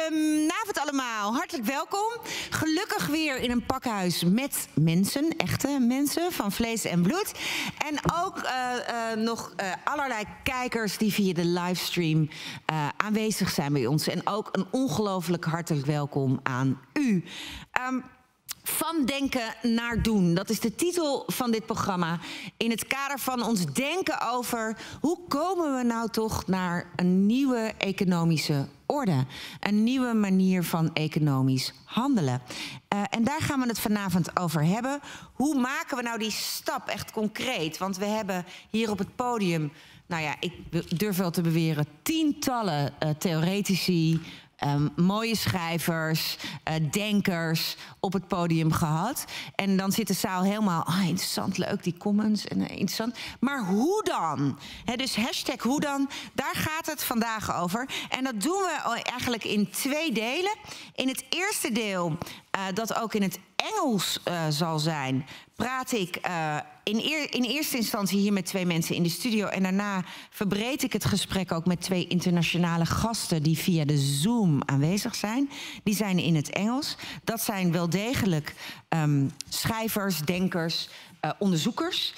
Goedenavond allemaal, hartelijk welkom. Gelukkig weer in een pakhuis met mensen, echte mensen van vlees en bloed. En ook nog allerlei kijkers die via de livestream aanwezig zijn bij ons. En ook een ongelooflijk hartelijk welkom aan u. Van denken naar doen. Dat is de titel van dit programma. In het kader van ons denken over hoe komen we nou toch naar een nieuwe economische orde. Een nieuwe manier van economisch handelen. En daar gaan we het vanavond over hebben. Hoe maken we nou die stap echt concreet? Want we hebben hier op het podium, nou ja, ik durf wel te beweren, tientallen theoretici, mooie schrijvers, denkers op het podium gehad. En dan zit de zaal helemaal, interessant, leuk, die comments, en interessant. Maar hoe dan? Dus hashtag hoe dan, daar gaat het vandaag over. En dat doen we eigenlijk in 2 delen. In het eerste deel, dat ook in het Engels zal zijn, praat ik in eerste instantie hier met 2 mensen in de studio. En daarna verbreed ik het gesprek ook met 2 internationale gasten die via de Zoom aanwezig zijn. Die zijn in het Engels. Dat zijn wel degelijk schrijvers, denkers, onderzoekers.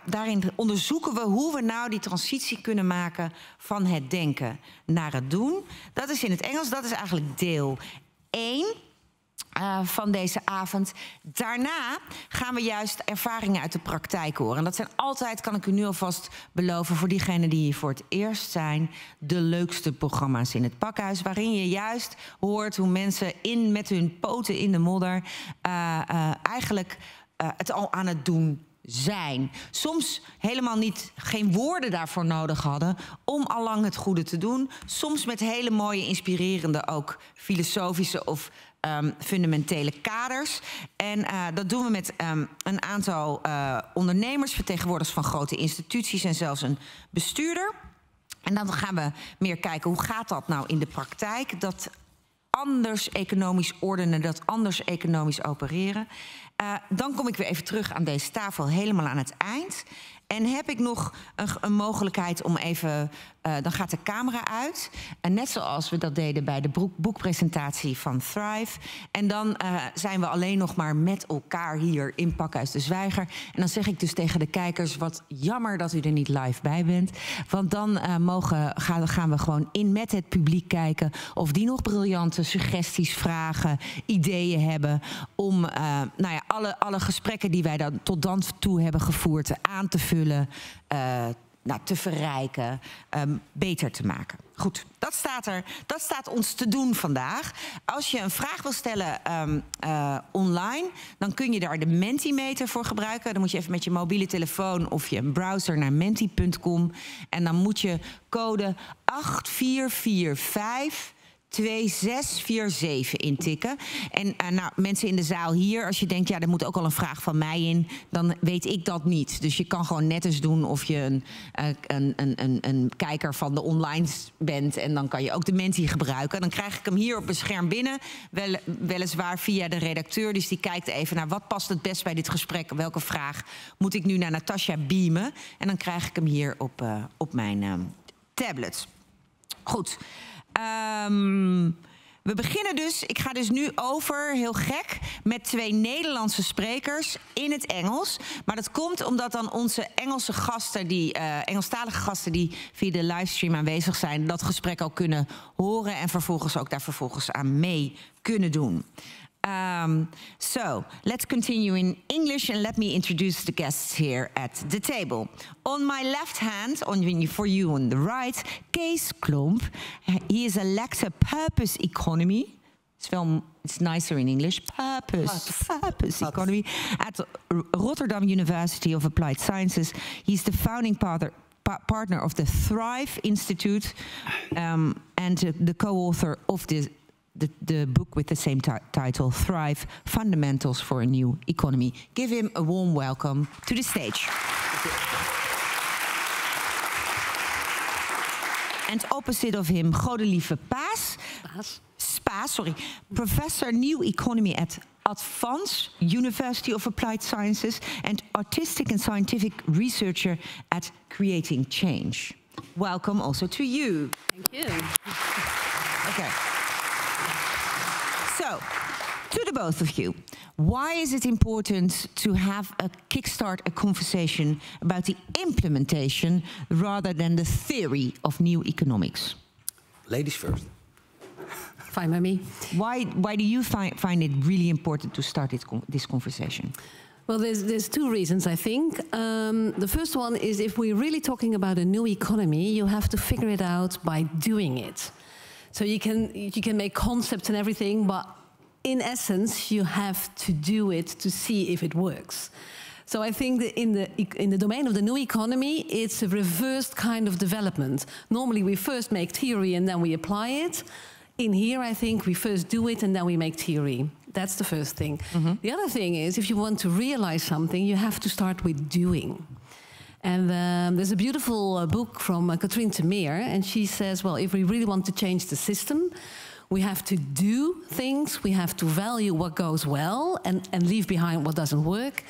Daarin onderzoeken we hoe we nou die transitie kunnen maken van het denken naar het doen. Dat is in het Engels, dat is eigenlijk deel 1. Van deze avond. Daarna gaan we juist ervaringen uit de praktijk horen. En dat zijn altijd, kan ik u nu alvast beloven, voor diegenen die hier voor het eerst zijn, de leukste programma's in het pakhuis. Waarin je juist hoort hoe mensen met hun poten in de modder eigenlijk het al aan het doen zijn. Soms helemaal geen woorden daarvoor nodig hadden om allang het goede te doen. Soms met hele mooie, inspirerende, ook filosofische of fundamentele kaders. En dat doen we met een aantal ondernemers, vertegenwoordigers van grote instituties en zelfs een bestuurder. En dan gaan we meer kijken, hoe gaat dat nou in de praktijk? Dat anders economisch ordenen, dat anders economisch opereren. Dan kom ik weer even terug aan deze tafel, helemaal aan het eind. En heb ik nog een mogelijkheid om even, dan gaat de camera uit. En net zoals we dat deden bij de boekpresentatie van Thrive. En dan zijn we alleen nog maar met elkaar hier in Pakhuis de Zwijger. En dan zeg ik dus tegen de kijkers, wat jammer dat u er niet live bij bent. Want dan gaan we gewoon in met het publiek kijken of die nog briljante suggesties, vragen, ideeën hebben om nou ja, alle gesprekken die wij dan tot dan toe hebben gevoerd aan te vullen. Te verrijken, beter te maken. Goed, dat staat er. Dat staat ons te doen vandaag. Als je een vraag wil stellen online, dan kun je daar de Mentimeter voor gebruiken. Dan moet je even met je mobiele telefoon of je een browser naar menti.com. En dan moet je code 8445 2647 intikken. En nou, mensen in de zaal hier, als je denkt, ja, er moet ook al een vraag van mij in, dan weet ik dat niet. Dus je kan gewoon net eens doen of je een kijker van de online bent. En dan kan je ook de Menti gebruiken. Dan krijg ik hem hier op mijn scherm binnen. Weliswaar via de redacteur. Dus die kijkt even naar wat past het best bij dit gesprek. Welke vraag moet ik nu naar Natasja beamen? En dan krijg ik hem hier op mijn tablet. Goed. We beginnen dus, ik ga dus nu over, heel gek, met 2 Nederlandse sprekers in het Engels. Maar dat komt omdat dan onze Engelse gasten, Engelstalige gasten die via de livestream aanwezig zijn, dat gesprek al kunnen horen en vervolgens ook daar vervolgens aan mee kunnen doen. So, let's continue in English and let me introduce the guests here at the table. On my left hand, for you on the right, Kees Klomp. He is a lecturer purpose economy. It's nicer in English. Purpose economy at Rotterdam University of Applied Sciences. He's the founding partner of the Thrive Institute and the co-author of the book with the same title, Thrive, Fundamentals for a New Economy. Give him a warm welcome to the stage. And opposite of him, Godelieve Spaas, Professor New Economy at Advanced University of Applied Sciences and artistic and scientific researcher at Creating Change. welcome also to you. Thank you. Okay. So, to the both of you, why is it important to have kickstart a conversation about the implementation rather than the theory of new economics? Ladies first. Fine by me. Why do you find it really important to start this conversation? Well, there's two reasons, I think. The first one is if we're really talking about a new economy, you have to figure it out by doing it. So you can make concepts and everything, but in essence, you have to do it to see if it works. So I think that in the domain of the new economy, it's a reversed kind of development. Normally, we first make theory and then we apply it. In here, I think we first do it and then we make theory. That's the first thing. Mm-hmm. The other thing is, if you want to realize something, you have to start with doing. And there's a beautiful book from Katherine Trebeck, and she says, well, if we really want to change the system, we have to do things, we have to value what goes well and leave behind what doesn't work.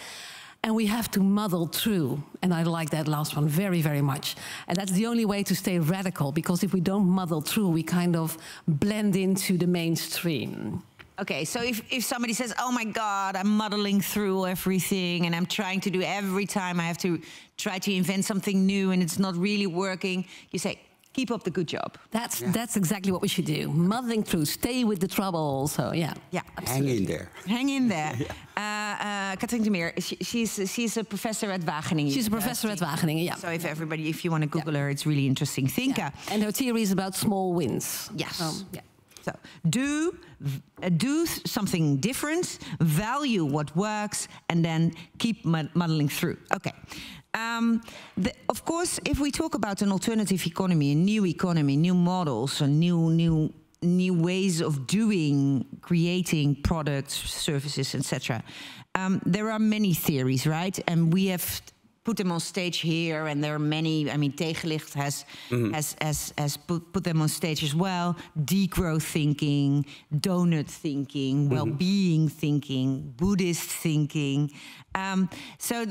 And we have to muddle through. And I like that last one very, very much. And that's the only way to stay radical, because if we don't muddle through, we kind of blend into the mainstream. Okay, so if somebody says, oh my God, I'm muddling through everything and I'm trying to do every time I have to try to invent something new and it's not really working, you say, keep up the good job. That's exactly what we should do. Muddling through, stay with the trouble. So yeah, hang in there. Hang in there. Katherine Trebeck, she's a professor at Wageningen. She's a professor at Wageningen. Yeah. So if you want to Google her, it's really interesting thinker. Yeah. And her theory is about small wins. Yes. So do something different, value what works, and then keep muddling through. Okay. Of course, if we talk about an alternative economy, a new models, a new ways of doing, creating products, services, etc. There are many theories, right? And we have put them on stage here, and there are many. I mean, Tegenlicht has put them on stage as well. Degrowth thinking, donut thinking, well-being thinking, Buddhist thinking. So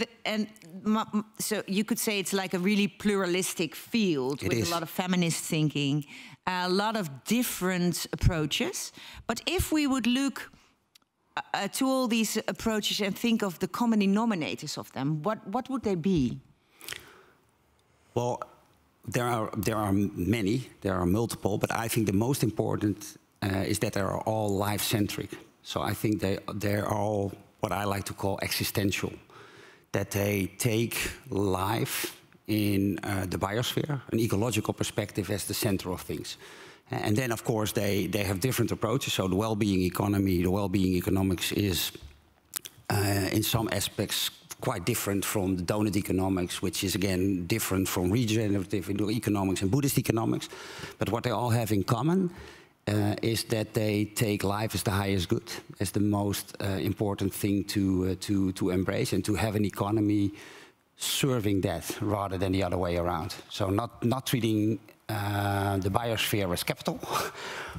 you could say it's like a really pluralistic field with a lot of feminist thinking, a lot of different approaches. But if we would look to all these approaches and think of the common denominators of them, what would they be? Well, there are many, there are multiple, but I think the most important is that they are all life-centric. So I think they're all what I like to call existential. That they take life in the biosphere, an ecological perspective, as the center of things. And then, of course, they have different approaches. So the well-being economy, the well-being economics is, in some aspects, quite different from the donut economics, which is, again, different from regenerative economics and Buddhist economics. But what they all have in common is that they take life as the highest good, as the most important thing to embrace, and to have an economy serving that rather than the other way around. So not treating the biosphere as capital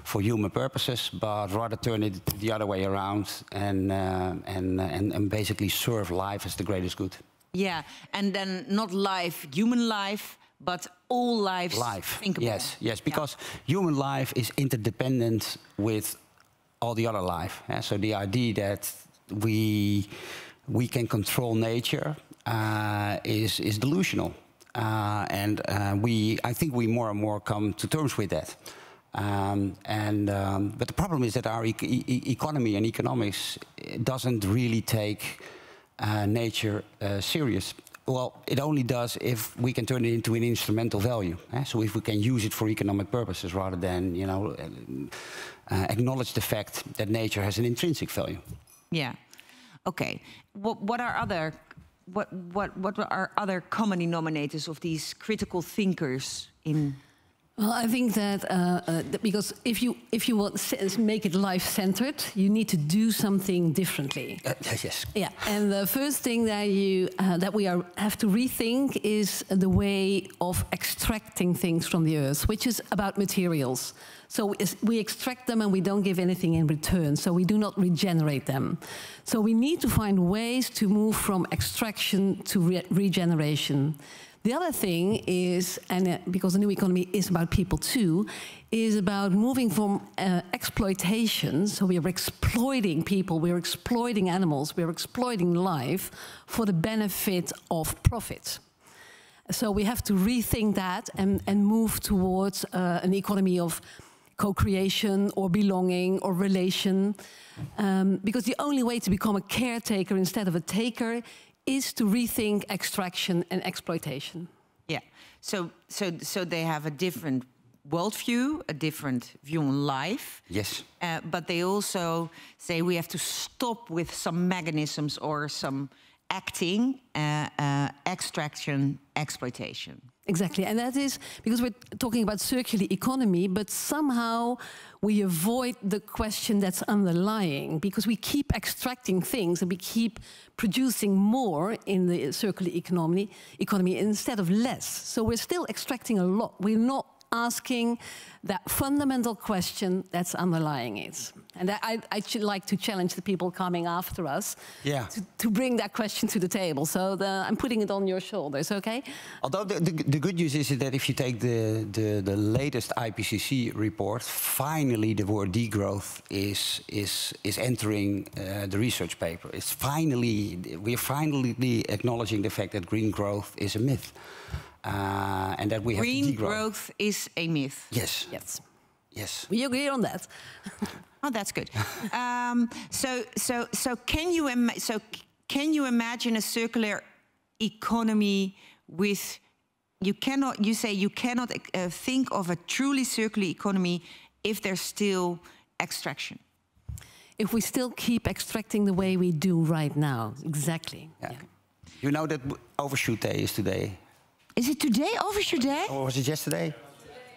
for human purposes, but rather turn it the other way around and basically serve life as the greatest good. Yeah, and then not life, human life, but all lives. Thinkable. Yes, because human life is interdependent with all the other life. So the idea that we can control nature is delusional. I think we more and more come to terms with that. But the problem is that our economy and economics doesn't really take nature serious. Well, it only does if we can turn it into an instrumental value. So if we can use it for economic purposes rather than, acknowledge the fact that nature has an intrinsic value. Yeah. Okay. What are other common denominators of these critical thinkers in? Well, I think that because if you want to make it life-centered, you need to do something differently. Yes. Yeah, and the first thing that we have to rethink is the way of extracting things from the earth, which is about materials. So we extract them and we don't give anything in return. So we do not regenerate them. So we need to find ways to move from extraction to regeneration. The other thing is, and because the new economy is about people too, is about moving from exploitation. So we are exploiting people, we are exploiting animals, we are exploiting life for the benefit of profit. So we have to rethink that and move towards an economy of co-creation or belonging or relation. Because the only way to become a caretaker instead of a taker is to rethink extraction and exploitation. Yeah, so they have a different worldview, a different view on life. Yes. But they also say we have to stop with some mechanisms or some acting, extraction, exploitation. Exactly, and that is because we're talking about circular economy, but somehow we avoid the question that's underlying, because we keep extracting things and we keep producing more in the circular economy instead of less. So we're still extracting a lot. We're not asking that fundamental question that's underlying it. And I should like to challenge the people coming after us to bring that question to the table. So I'm putting it on your shoulders, okay? Although the good news is that if you take the latest IPCC report, finally the word degrowth is entering the research paper. We're finally acknowledging the fact that green growth is a myth. And that we have green to degrow. Growth is a myth. Yes. Yes. Yes. We agree on that. Oh, that's good. So can you imagine a circular economy with you cannot think of a truly circular economy if there's still extraction? If we still keep extracting the way we do right now, exactly. Yeah. You know that Overshoot Day is today. Is it today, Overshoot Day? Or was it yesterday?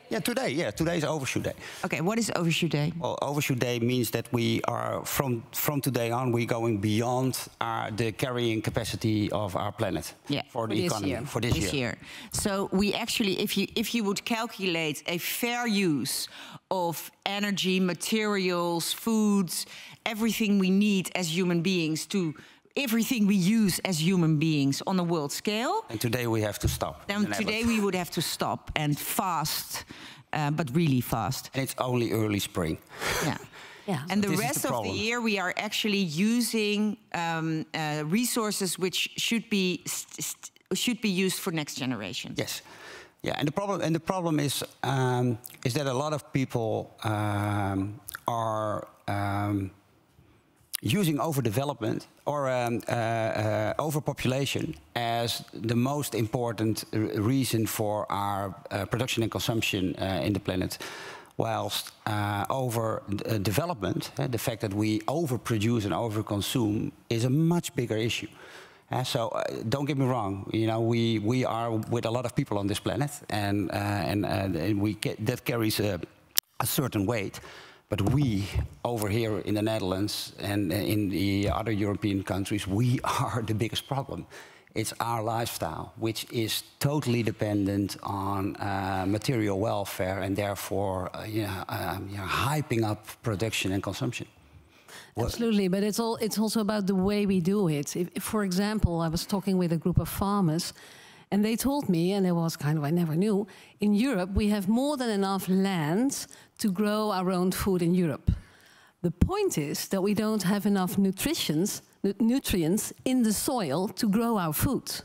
Yeah, today. Yeah, today is Overshoot Day. Okay, what is Overshoot Day? Well, Overshoot Day means that we are, from today on, we're going beyond the carrying capacity of our planet for the economy for this year. So we actually, if you would calculate a fair use of energy, materials, foods, everything we need as human beings everything we use as human beings on a world scale. And today we have to stop. Then today we would have to stop and fast, but really fast. And it's only early spring. Yeah. Yeah. And the rest of the year we are actually using resources which should be used for next generations. Yes. Yeah, and the problem is that a lot of people are using overdevelopment or overpopulation as the most important reason for our production and consumption in the planet, whilst overdevelopment, the fact that we overproduce and overconsume, is a much bigger issue. So don't get me wrong. You know, we are with a lot of people on this planet, and that carries a certain weight. But we, over here in the Netherlands and in the other European countries, we are the biggest problem. It's our lifestyle, which is totally dependent on material welfare and therefore hyping up production and consumption. Absolutely, but it's also about the way we do it. If, for example, I was talking with a group of farmers, and they told me, and it was kind of, I never knew, in Europe we have more than enough land to grow our own food in Europe. The point is that we don't have enough nutrients in the soil to grow our food.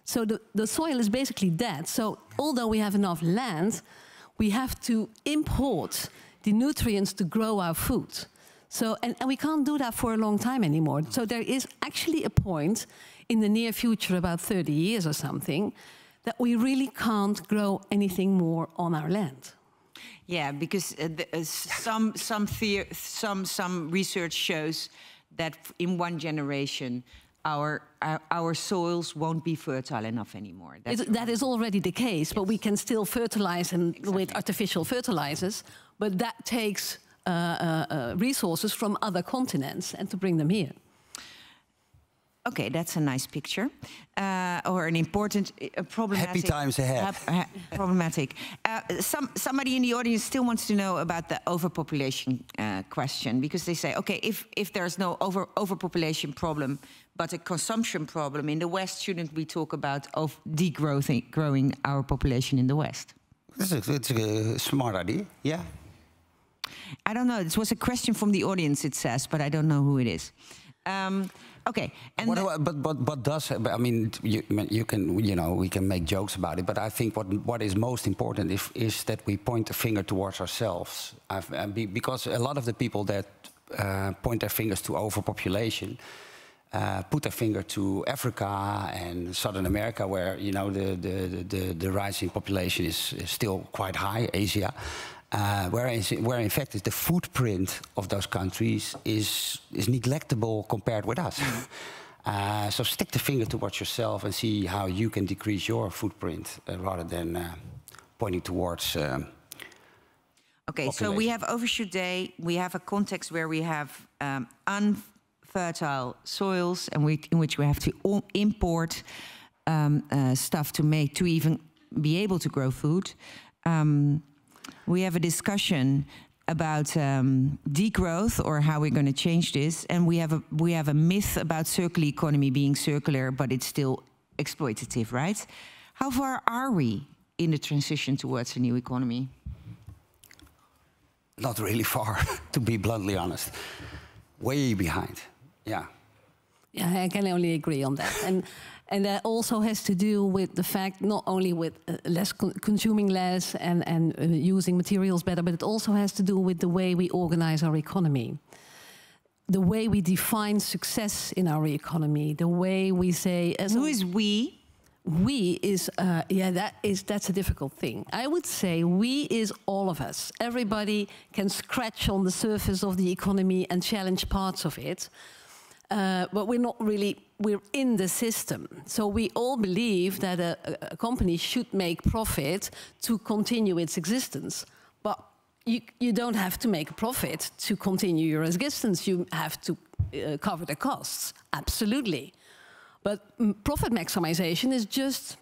So the soil is basically dead. So although we have enough land, we have to import the nutrients to grow our food. So, and we can't do that for a long time anymore. So there is actually a point in the near future, about 30 years or something, that we really can't grow anything more on our land. Yeah, because some research shows that in one generation our soils won't be fertile enough anymore. That is already the case, but we can still fertilize with artificial fertilizers, but that takes resources from other continents and to bring them here. Okay, that's a nice picture, or an important, problematic. Happy times ahead. Problematic. Somebody in the audience still wants to know about the overpopulation question, because they say, okay, if there's no overpopulation problem, but a consumption problem in the West, shouldn't we talk about of growing our population in the West? It's a smart idea, yeah. I don't know. This was a question from the audience, it says, but I don't know who it is. Okay. And but does, I mean, you can, you know, we can make jokes about it, but I think what is most important is that we point the finger towards ourselves. Because a lot of the people that point their fingers to overpopulation put their finger to Africa and Southern America, where, you know, the rising population is still quite high, Asia. Where in fact the footprint of those countries is neglectable compared with us. So stick the finger towards yourself and see how you can decrease your footprint rather than pointing towards. Okay, so we have Overshoot Day. We have a context where we have unfertile soils, and in which we have to import stuff to even be able to grow food. We have a discussion about degrowth, or how we're going to change this, and we have a myth about circular economy being circular, but it's still exploitative, right? How far are we in the transition towards a new economy? Not really far, to be bluntly honest. Way behind, yeah. Yeah, I can only agree on that. And that also has to do with the fact, not only with consuming less and using materials better, but it also has to do with the way we organize our economy. The way we define success in our economy, the way we say... Who is we? We is, that's a difficult thing. I would say we is all of us. Everybody can scratch on the surface of the economy and challenge parts of it. But we're not really, we're in the system. So we all believe that a company should make profit to continue its existence. But you don't have to make a profit to continue your existence. You have to cover the costs, absolutely. But profit maximization is just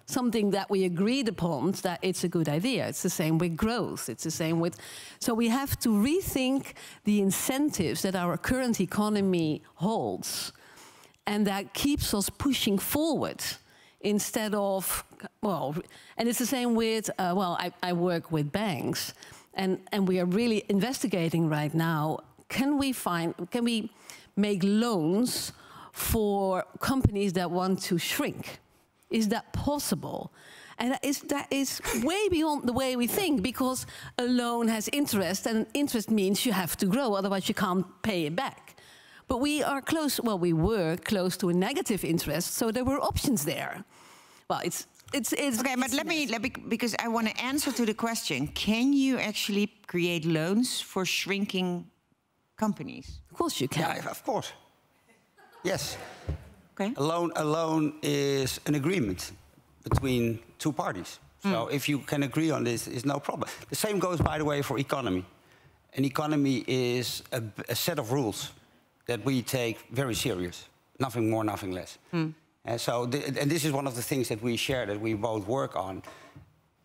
something that we agreed upon, that it's a good idea. It's the same with growth. It's the same with... So we have to rethink the incentives that our current economy holds, and that keeps us pushing forward instead of... and it's the same with... I work with banks, and we are really investigating right now, can we make loans for companies that want to shrink? Is that possible? And that is way beyond the way we think, because a loan has interest, and interest means you have to grow, otherwise you can't pay it back. But we are close, we were close to a negative interest, so there were options there. Well, it's okay, but let me, because I want to answer to the question, can you actually create loans for shrinking companies? Of course you can. Yeah, of course. Yes. Okay. A loan is an agreement between two parties. So if you can agree on this, it's no problem. The same goes, by the way, for economy. An economy is a set of rules that we take very serious. Nothing more, nothing less. And so, and this is one of the things that we share, that we both work on,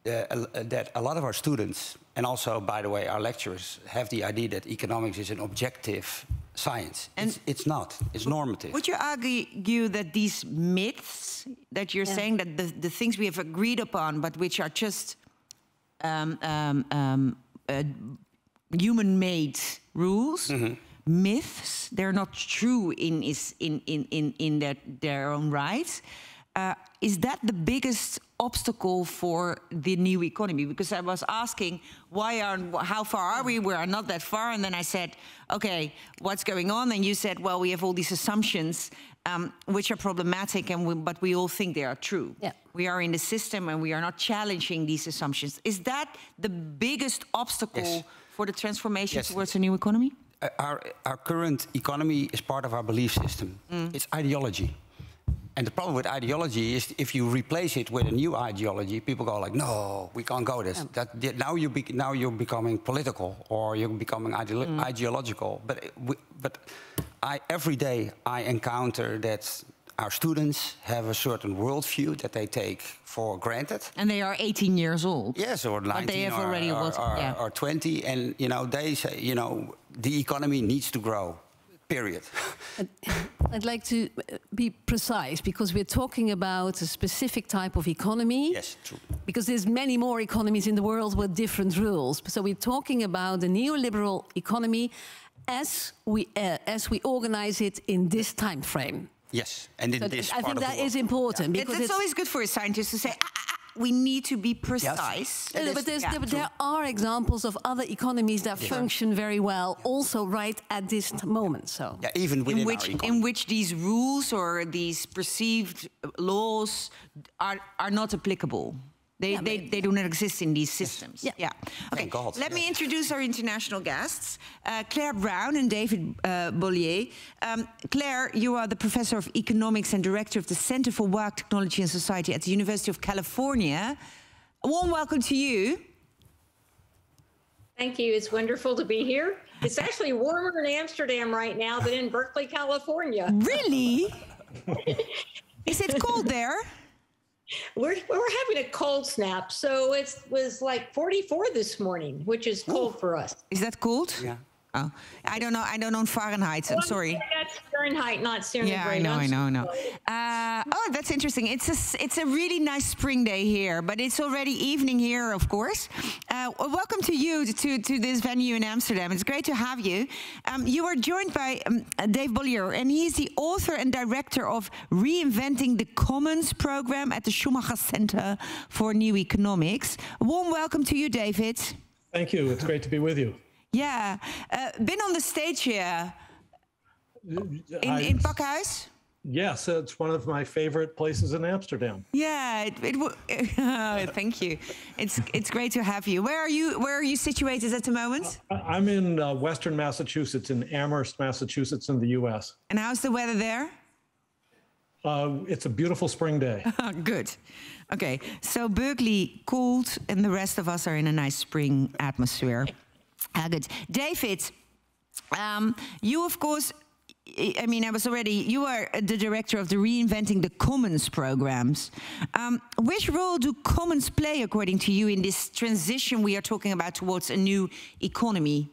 that a lot of our students, and also, by the way, our lecturers, have the idea that economics is an objective science. And it's not. It's normative. Would you argue that these myths that you're saying, that the things we have agreed upon, but which are just human-made rules, myths, they're not true in their own right? Is that the biggest obstacle for the new economy? Because I was asking, how far are we? We are not that far. And then I said, okay, what's going on? And you said, well, we have all these assumptions which are problematic, but we all think they are true. Yeah. We are in the system and we are not challenging these assumptions. Is that the biggest obstacle for the transformation towards a new economy? Our current economy is part of our belief system. It's ideology. And the problem with ideology is, if you replace it with a new ideology, people go like, no, we can't go this. Now you're becoming political, or you're becoming ideological. But every day I encounter that our students have a certain worldview that they take for granted. And they are 18 years old. Yes, or 19, but they have already or 20. And they say, the economy needs to grow. period. I'd like to be precise because we're talking about a specific type of economy. Yes, true. Because there's many more economies in the world with different rules. So we're talking about the neoliberal economy as we organize it in this time frame. Yes, and in this I part think of the that world. is important because It's always good for a scientist to say, we need to be precise. Yes. but there are examples of other economies that function very well, also right at this moment. So, Yeah, even within our economy. In which these rules or these perceived laws are not applicable. They do not exist in these systems. Yeah. Okay. Thank God. Let me introduce our international guests, Clair Brown and David Bollier. Clair, you are the professor of economics and director of the Center for Work, Technology and Society at the University of California. A warm welcome to you. Thank you. It's wonderful to be here. It's actually warmer in Amsterdam right now than in Berkeley, California. Really? Is it cold there? We're having a cold snap, so it was like 44 this morning, which is cold for us. Is that cold? Yeah. Oh, I don't know. I don't know Fahrenheit. I'm sorry. That's Fahrenheit, not centigrade. Yeah, I know. Oh, that's interesting. It's a really nice spring day here, but it's already evening here, of course. Welcome to you to this venue in Amsterdam. It's great to have you. You are joined by Dave Bollier, and he's the author and director of Reinventing the Commons program at the Schumacher Center for New Economics. A warm welcome to you, David. Thank you. It's great to be with you. Yeah, been on the stage here in Pakhuis. Yes, it's one of my favorite places in Amsterdam. Yeah, thank you. It's great to have you. Where are you situated at the moment? I'm in Western Massachusetts, in Amherst, Massachusetts, in the U.S. And how's the weather there? It's a beautiful spring day. Good. Okay, so Berkeley cooled, and the rest of us are in a nice spring atmosphere. Good. David, you, of course, you are the director of the Reinventing the Commons programs. Which role do commons play, according to you, in this transition we are talking about towards a new economy?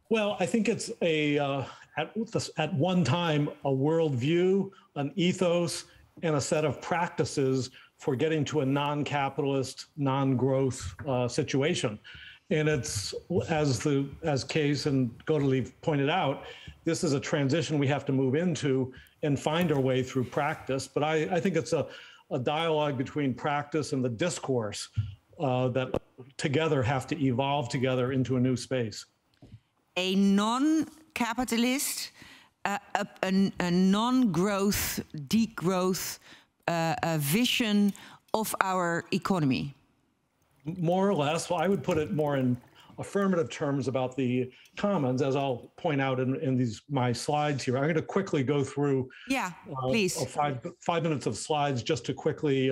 Well, I think it's at one time a worldview, an ethos, and a set of practices for getting to a non-capitalist, non-growth situation. And it's, as Kees and Godelieve pointed out, this is a transition we have to move into and find our way through practice. But I think it's a dialogue between practice and the discourse that together have to evolve together into a new space. A non-capitalist, a non-growth, degrowth vision of our economy. More or less. Well, I would put it more in affirmative terms about the commons, as I'll point out in my slides here. I'm going to quickly go through please. 5 minutes of slides just to quickly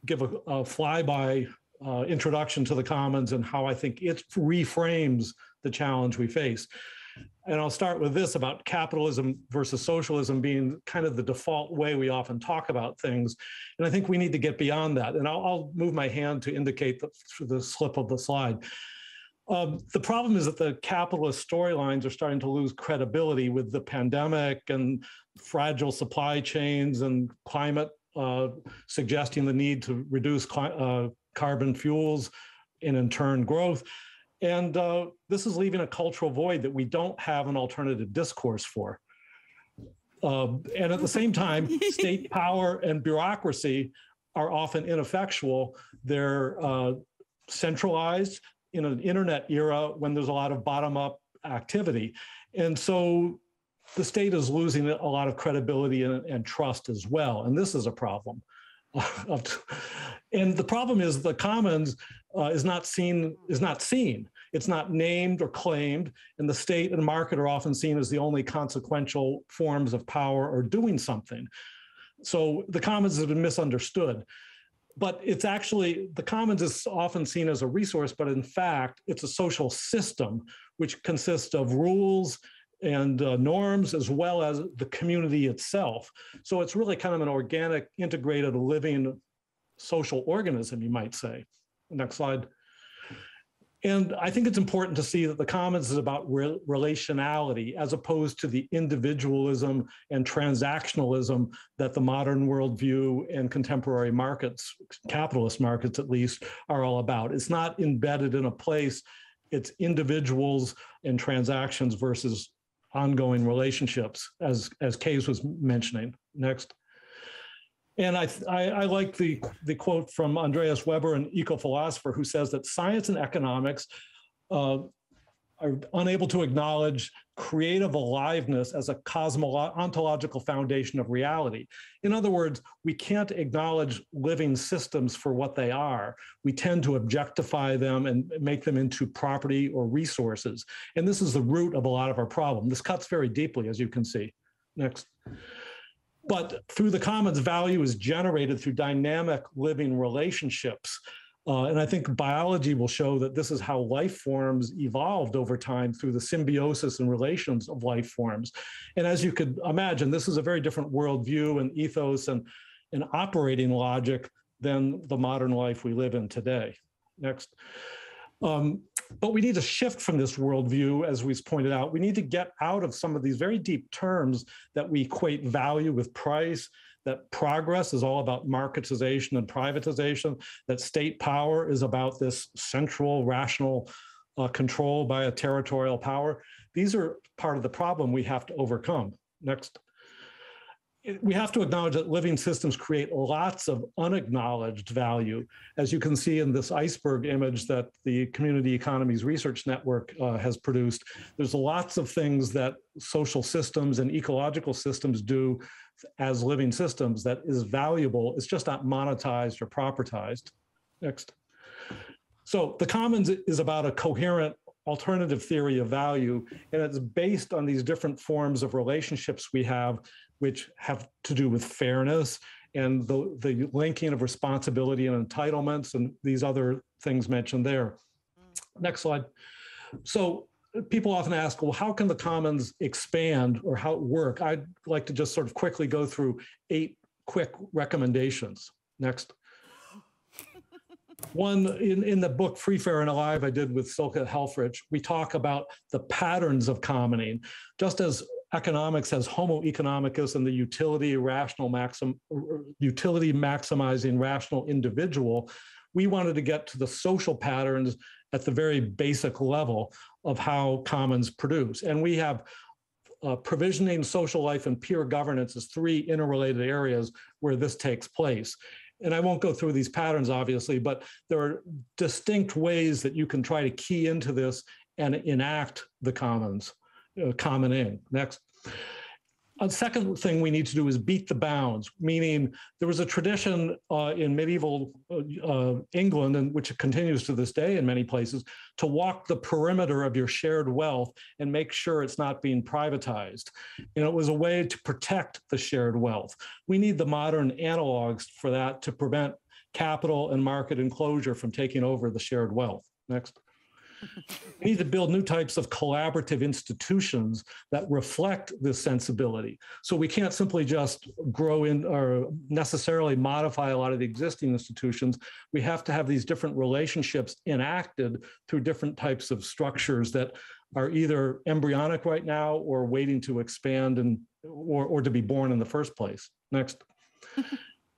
give a flyby introduction to the commons and how I think it reframes the challenge we face. And I'll start with this about capitalism versus socialism being kind of the default way we often talk about things. And I think we need to get beyond that. And I'll move my hand to indicate the slip of the slide. The problem is that the capitalist storylines are starting to lose credibility with the pandemic and fragile supply chains and climate suggesting the need to reduce carbon fuels and in turn growth. And this is leaving a cultural void that we don't have an alternative discourse for. And at the same time, state power and bureaucracy are often ineffectual. They're centralized in an internet era when there's a lot of bottom-up activity. And so the state is losing a lot of credibility and trust as well. And this is a problem. And the problem is the commons is not seen. It's not named or claimed, and the state and market are often seen as the only consequential forms of power or doing something. So the commons have been misunderstood. But it's actually, the commons is often seen as a resource, but in fact, it's a social system which consists of rules and norms, as well as the community itself. So it's really kind of an organic, integrated, living social organism, you might say. Next slide. And I think it's important to see that the commons is about relationality as opposed to the individualism and transactionalism that the modern worldview and contemporary markets, capitalist markets at least, are all about. It's not embedded in a place. It's individuals and transactions versus ongoing relationships, as Kees was mentioning. Next. And I like the quote from Andreas Weber, an eco-philosopher, who says that science and economics are unable to acknowledge creative aliveness as a ontological foundation of reality. In other words, we can't acknowledge living systems for what they are. We tend to objectify them and make them into property or resources. And this is the root of a lot of our problem. This cuts very deeply, as you can see. Next. But through the commons, value is generated through dynamic living relationships. And I think biology will show that this is how life forms evolved over time through the symbiosis and relations of life forms. And as you could imagine, this is a very different worldview and ethos and operating logic than the modern life we live in today. Next. But we need to shift from this worldview, as we've pointed out. We need to get out of some of these very deep terms that we equate value with price, that progress is all about marketization and privatization, that state power is about this central rational control by a territorial power. These are part of the problem we have to overcome. Next. We have to acknowledge that living systems create lots of unacknowledged value. As you can see in this iceberg image that the Community Economies Research Network has produced, there's lots of things that social systems and ecological systems do as living systems that is valuable. It's just not monetized or propertized. Next. So the commons is about a coherent alternative theory of value, and it's based on these different forms of relationships we have, which have to do with fairness and the linking of responsibility and entitlements and these other things mentioned there. Next slide. So people often ask, well, how can the commons expand or how it work? I'd like to just sort of quickly go through 8 quick recommendations. Next. One, in the book Free, Fair, and Alive I did with Silke Helfrich, we talk about the patterns of commoning. Just as economics has homo economicus and the utility maximizing rational individual, we wanted to get to the social patterns at the very basic level of how commons produce. And we have provisioning, social life, and peer governance as 3 interrelated areas where this takes place. And I won't go through these patterns, obviously, but there are distinct ways that you can try to key into this and enact the commons, commoning. Next. A second thing we need to do is beat the bounds, meaning there was a tradition in medieval England, and which continues to this day in many places, to walk the perimeter of your shared wealth and make sure it's not being privatized. And it was a way to protect the shared wealth. We need the modern analogs for that to prevent capital and market enclosure from taking over the shared wealth. Next. We need to build new types of collaborative institutions that reflect this sensibility. So we can't simply just grow in or necessarily modify a lot of the existing institutions. We have to have these different relationships enacted through different types of structures that are either embryonic right now or waiting to expand and or to be born in the first place. Next.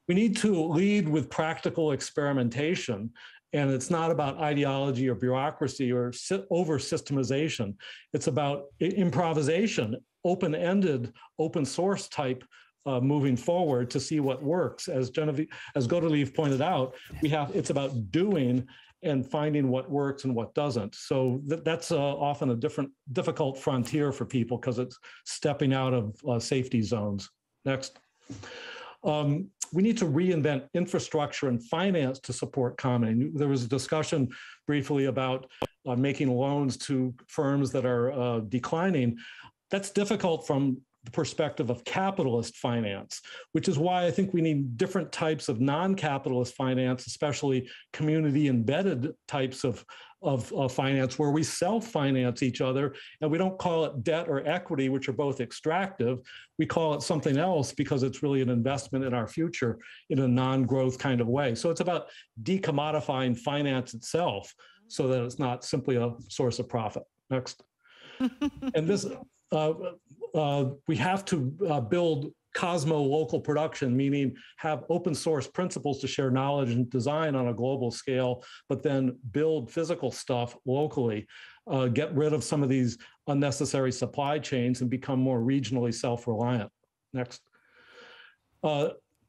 We need to lead with practical experimentation. And it's not about ideology or bureaucracy or over-systemization. It's about improvisation, open-ended, open source type moving forward to see what works. As Godelieve pointed out, it's about doing and finding what works and what doesn't. So that's often a difficult frontier for people because it's stepping out of safety zones. Next. We need to reinvent infrastructure and finance to support commoning. There was a discussion briefly about making loans to firms that are declining. That's difficult from the perspective of capitalist finance, which is why I think we need different types of non-capitalist finance, especially community-embedded types of finance where we self-finance each other, and we don't call it debt or equity, which are both extractive. We call it something else because it's really an investment in our future in a non-growth kind of way. So it's about decommodifying finance itself so that it's not simply a source of profit. Next. And this, we have to build cosmo-local production, meaning have open source principles to share knowledge and design on a global scale, but then build physical stuff locally, get rid of some of these unnecessary supply chains and become more regionally self-reliant. Next.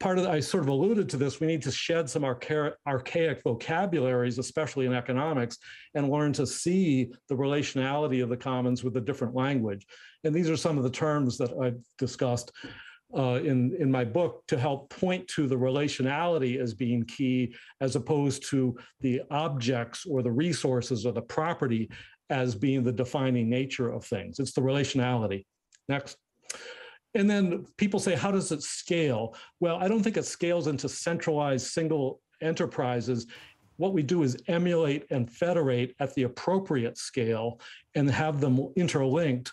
I sort of alluded to this, we need to shed some archaic vocabularies, especially in economics, and learn to see the relationality of the commons with a different language. And these are some of the terms that I've discussed in my book to help point to the relationality as being key, as opposed to the objects or the resources or the property as being the defining nature of things. It's the relationality. Next. And then people say, how does it scale? Well, I don't think it scales into centralized single enterprises. What we do is emulate and federate at the appropriate scale and have them interlinked.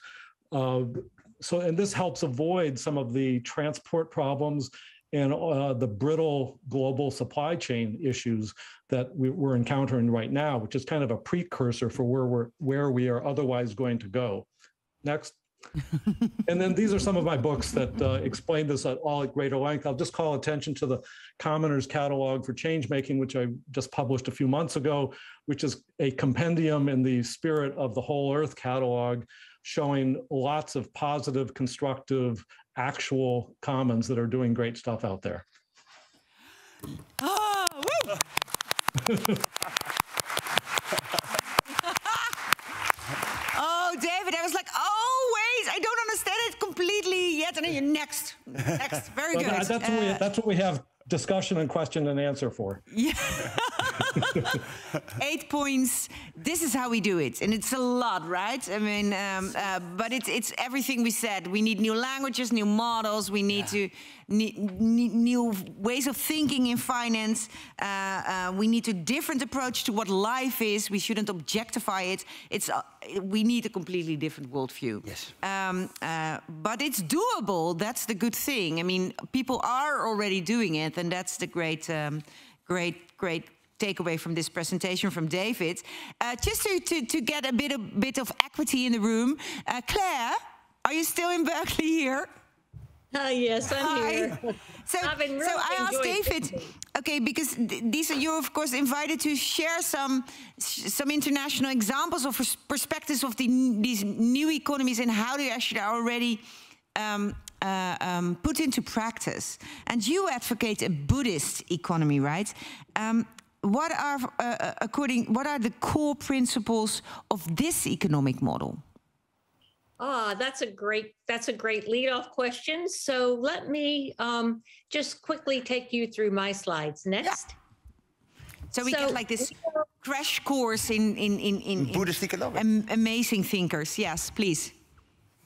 And this helps avoid some of the transport problems and the brittle global supply chain issues that we're encountering right now, which is kind of a precursor for where we are otherwise going to go. Next. And then these are some of my books that explain this at greater length. I'll just call attention to the Commoners Catalog for Changemaking, which I just published a few months ago, which is a compendium in the spirit of the Whole Earth Catalog, showing lots of positive, constructive, actual commons that are doing great stuff out there. Oh, woo! Oh, David, I was like, oh, wait, I don't understand it completely yet. And then you're next. Very good. That's what we have discussion and question and answer for. Yeah. 8 points. This is how we do it, and it's a lot, right? I mean, but it's everything we said. We need new languages, new models. We need new ways of thinking in finance. We need a different approach to what life is. We shouldn't objectify it. We need a completely different worldview. Yes. But it's doable. That's the good thing. I mean, people are already doing it, and that's the great takeaway from this presentation from David. Just to get a bit of equity in the room, Claire, are you still in Berkeley here? Yes, I'm here. So I asked David, okay, because you're of course invited to share some international examples of perspectives of these new economies and how they actually are already put into practice. And you advocate a Buddhist economy, right? What are the core principles of this economic model? That's a great lead-off question. So let me just quickly take you through my slides. Next. Yeah. So we get like this crash course in Buddhist economics. Amazing thinkers. Yes, please.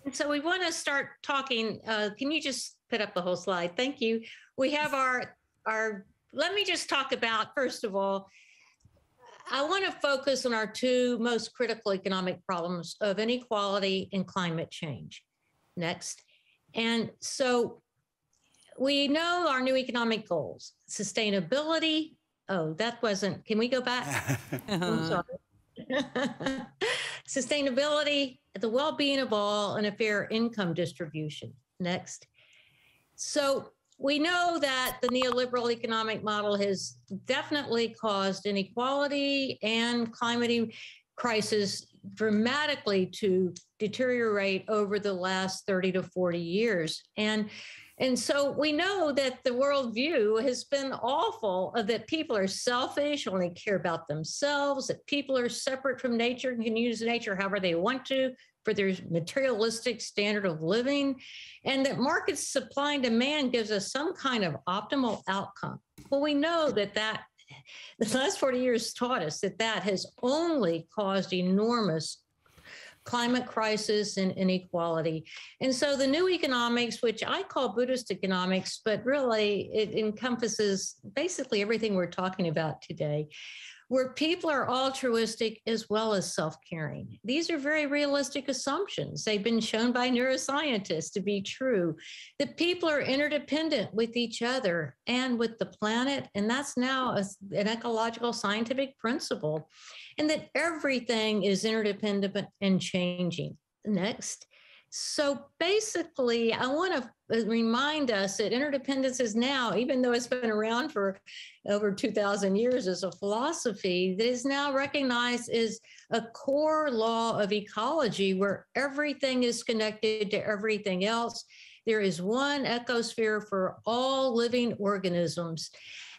And so we want to start talking. Can you just put up the whole slide? Thank you. We have our. Let me just talk about, first of all, I want to focus on our two most critical economic problems of inequality and climate change. Next. And so we know our new economic goals, sustainability. Oh, that wasn't, can we go back? I'm sorry. Sustainability, the well-being of all, and a fair income distribution. Next. So we know that the neoliberal economic model has definitely caused inequality and climate crisis dramatically to deteriorate over the last 30 to 40 years. And so we know that the worldview has been awful, that people are selfish, only care about themselves, that people are separate from nature and can use nature however they want to for their materialistic standard of living, and that market supply and demand gives us some kind of optimal outcome. Well, we know that the last 40 years taught us that has only caused enormous climate crisis and inequality. And so the new economics, which I call Buddhist economics, but really it encompasses basically everything we're talking about today. where people are altruistic as well as self-caring. These are very realistic assumptions. They've been shown by neuroscientists to be true, that people are interdependent with each other and with the planet, and that's now an ecological scientific principle, and that everything is interdependent and changing. Next. So basically, I want to remind us that interdependence is now, even though it's been around for over 2,000 years as a philosophy, that is now recognized as a core law of ecology where everything is connected to everything else. There is one ecosphere for all living organisms,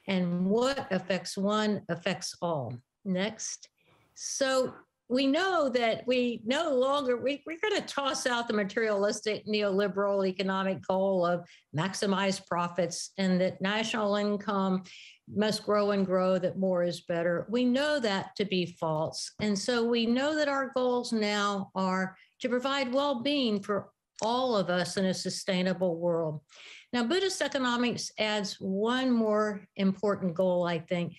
and what affects one affects all. Next. So we know that we no longer, we're going to toss out the materialistic neoliberal economic goal of maximize profits and that national income must grow and grow, that more is better. We know that to be false. And so we know that our goals now are to provide well-being for all of us in a sustainable world. Now, Buddhist economics adds one more important goal, I think.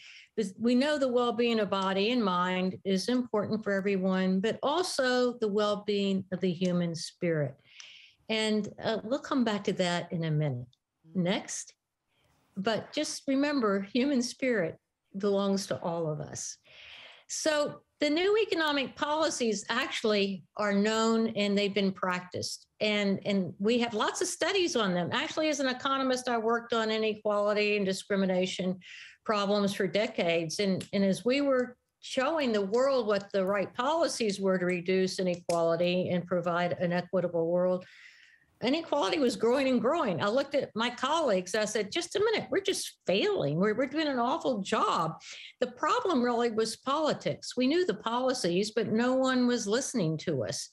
We know the well-being of body and mind is important for everyone, but also the well-being of the human spirit. And we'll come back to that in a minute. Next. But just remember, human spirit belongs to all of us. So the new economic policies actually are known and they've been practiced. And we have lots of studies on them. Actually, as an economist, I worked on inequality and discrimination problems for decades. And as we were showing the world what the right policies were to reduce inequality and provide an equitable world, inequality was growing and growing. I looked at my colleagues. I said, just a minute, we're just failing. We're doing an awful job. The problem really was politics. We knew the policies, but no one was listening to us.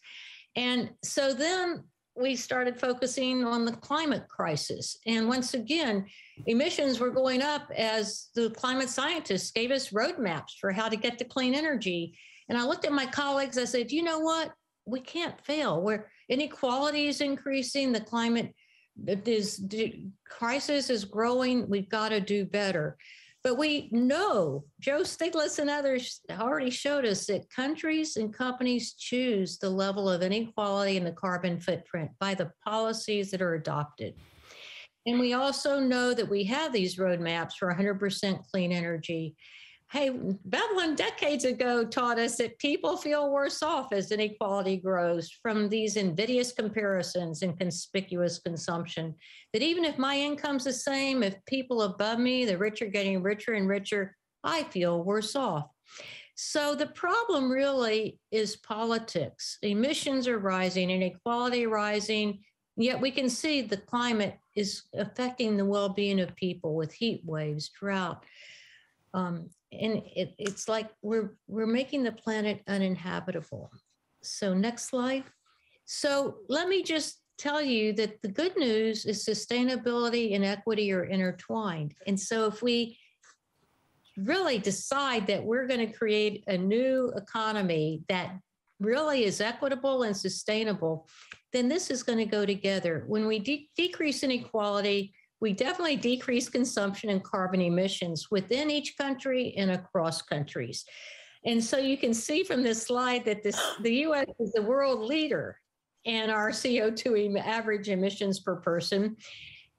And so then we started focusing on the climate crisis. And once again, emissions were going up as the climate scientists gave us roadmaps for how to get to clean energy. And I looked at my colleagues, I said, you know what? We can't fail. Where inequality is increasing, the climate crisis is growing, we've got to do better. But we know, Joe Stiglitz and others already showed us that countries and companies choose the level of inequality and the carbon footprint by the policies that are adopted. And we also know that we have these roadmaps for 100% clean energy. Hey, Babylon decades ago taught us that people feel worse off as inequality grows from these invidious comparisons and conspicuous consumption. That even if my income's the same, if people above me, the rich are getting richer and richer, I feel worse off. So the problem really is politics. Emissions are rising, inequality rising, yet we can see the climate is affecting the well-being of people with heat waves, drought. And it's like we're making the planet uninhabitable. So next slide. So let me just tell you that the good news is sustainability and equity are intertwined. And so if we really decide that we're going to create a new economy that really is equitable and sustainable, then this is going to go together. When we decrease inequality, we definitely decrease consumption and carbon emissions within each country and across countries. And so you can see from this slide that the US is the world leader in our CO2 average emissions per person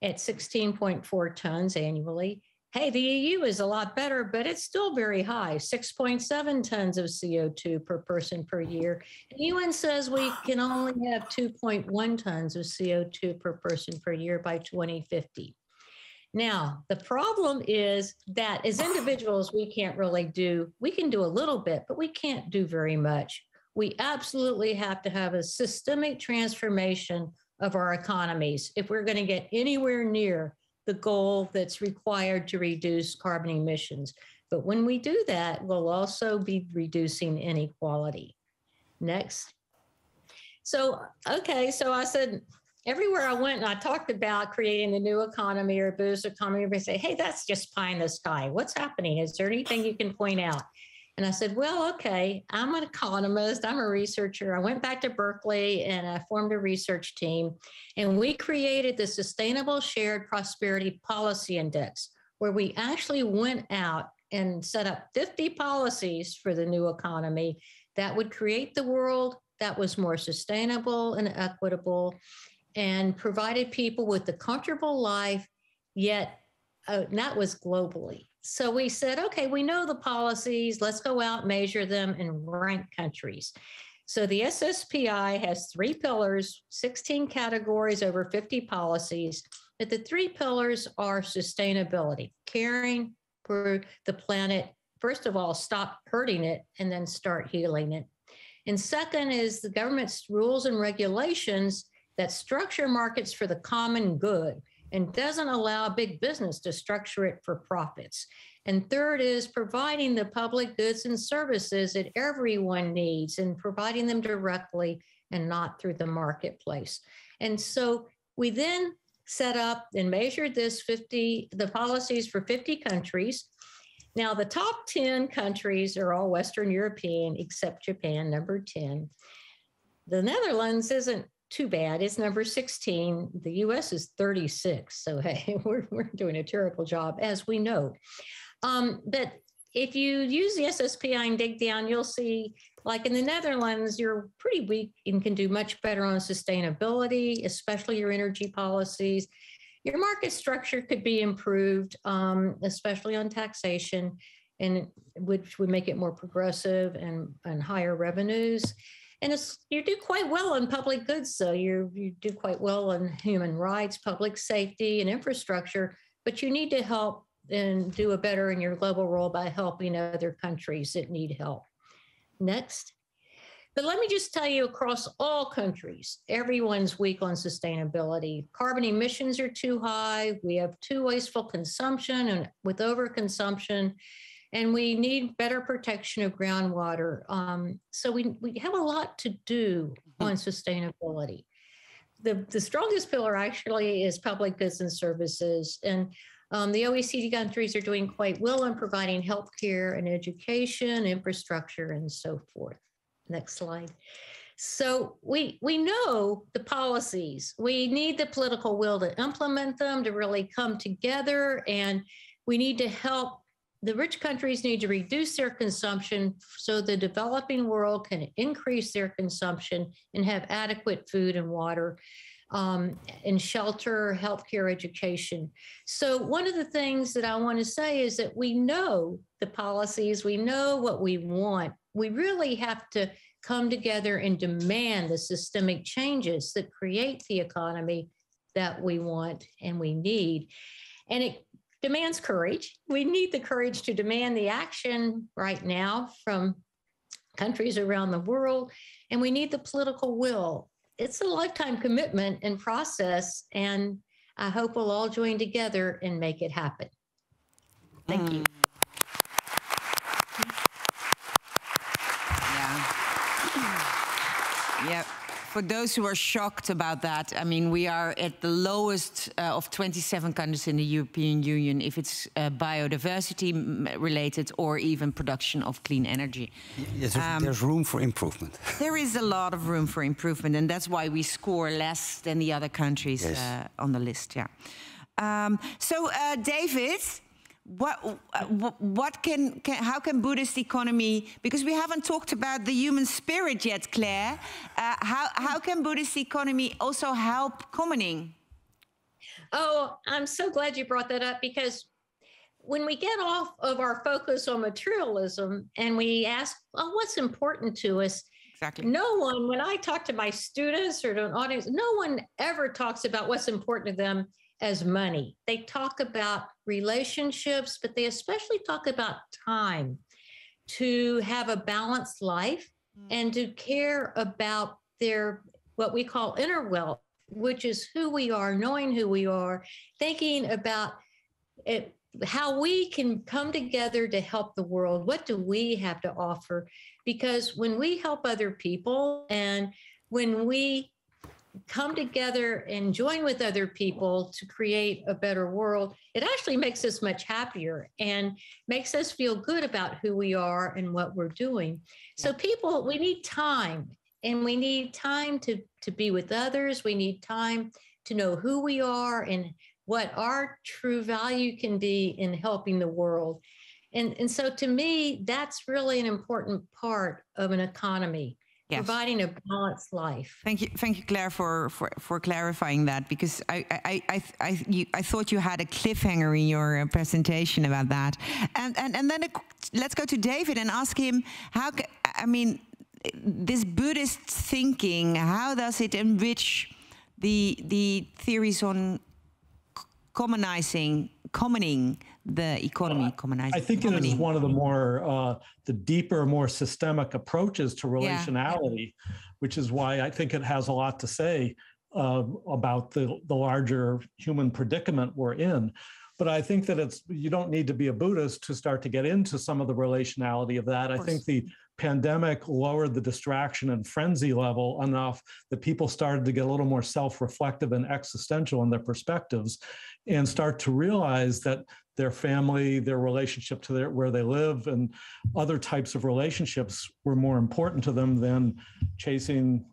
at 16.4 tons annually. Hey, the EU is a lot better, but it's still very high, 6.7 tons of CO2 per person per year. And the UN says we can only have 2.1 tons of CO2 per person per year by 2050. Now, the problem is that as individuals, we can't really we can do a little bit, but we can't do very much. We absolutely have to have a systemic transformation of our economies if we're going to get anywhere near the goal that's required to reduce carbon emissions. But when we do that, we'll also be reducing inequality. Next. So, okay, so I said, everywhere I went and I talked about creating the new economy or Buddhist economy, everybody say, hey, that's just pie in the sky. What's happening? Is there anything you can point out? And I said, well, okay, I'm an economist, I'm a researcher. I went back to Berkeley and I formed a research team, and we created the Sustainable Shared Prosperity Policy Index, where we actually went out and set up 50 policies for the new economy that would create the world that was more sustainable and equitable and provided people with a comfortable life, yet that was globally. So we said, okay, we know the policies, let's go out, measure them, and rank countries. So the SSPI has 3 pillars, 16 categories, over 50 policies. But the 3 pillars are sustainability, caring for the planet. First of all, stop hurting it and then start healing it. And second is the government's rules and regulations that structure markets for the common good and doesn't allow big business to structure it for profits. And third is providing the public goods and services that everyone needs and providing them directly and not through the marketplace. And so we then set up and measured the policies for 50 countries. Now, the top 10 countries are all Western European, except Japan, number 10. The Netherlands isn't too bad. It's number 16. The US is 36. So, hey, we're doing a terrible job, as we know. But if you use the SSPI and dig down, you'll see, like in the Netherlands, you're pretty weak and can do much better on sustainability, especially your energy policies. Your market structure could be improved, especially on taxation, and which would make it more progressive and higher revenues. And you do quite well in public goods, so you do quite well in human rights, public safety, and infrastructure, but you need to help and do a better in your global role by helping other countries that need help. Next. But let me just tell you, across all countries, everyone's weak on sustainability. Carbon emissions are too high. We have too wasteful consumption and with overconsumption, and we need better protection of groundwater. So we have a lot to do on sustainability. The strongest pillar actually is public goods and services. And the OECD countries are doing quite well in providing healthcare and education, infrastructure, and so forth. Next slide. So we know the policies. We need the political will to implement them, to really come together, and we need to help. The rich countries need to reduce their consumption so the developing world can increase their consumption and have adequate food and water, and shelter, healthcare, education. So one of the things that I want to say is that we know the policies, we know what we want. We really have to come together and demand the systemic changes that create the economy that we want and we need. And it demands courage. We need the courage to demand the action right now from countries around the world, and we need the political will. It's a lifetime commitment and process, and I hope we'll all join together and make it happen. Thank you. Yeah. For those who are shocked about that, I mean, we are at the lowest of 27 countries in the European Union if it's biodiversity related or even production of clean energy. Yes, there's room for improvement. There is a lot of room for improvement, and that's why we score less than the other countries on the list. Yeah. So, David, how can Buddhist economy, because we haven't talked about the human spirit yet, Claire, how can Buddhist economy also help commoning? Oh, I'm so glad you brought that up, because when we get off of our focus on materialism and we ask, well, what's important to us? Exactly. No one, when I talk to my students or to an audience, no one ever talks about what's important to them as money. They talk about relationships, but they especially talk about time, to have a balanced life and to care about their, what we call inner wealth, which is who we are, knowing who we are, thinking about it, how we can come together to help the world. What do we have to offer? Because when we help other people and when we come together and join with other people to create a better world, it actually makes us much happier and makes us feel good about who we are and what we're doing. So people, we need time, and we need time to be with others. We need time to know who we are and what our true value can be in helping the world. And so to me, that's really an important part of an economy. Yes. Providing a balanced life. Thank you, Claire, for clarifying that, because I thought you had a cliffhanger in your presentation about that. And then let's go to David and ask him this Buddhist thinking, how does it enrich the theories on commoning the economy? I think it is one of the more, the deeper, more systemic approaches to relationality, which is why I think it has a lot to say about the larger human predicament we're in. But I think that you don't need to be a Buddhist to start to get into some of the relationality of that. I think the pandemic lowered the distraction and frenzy level enough that people started to get a little more self-reflective and existential in their perspectives and start to realize that their family, their relationship to where they live, and other types of relationships were more important to them than chasing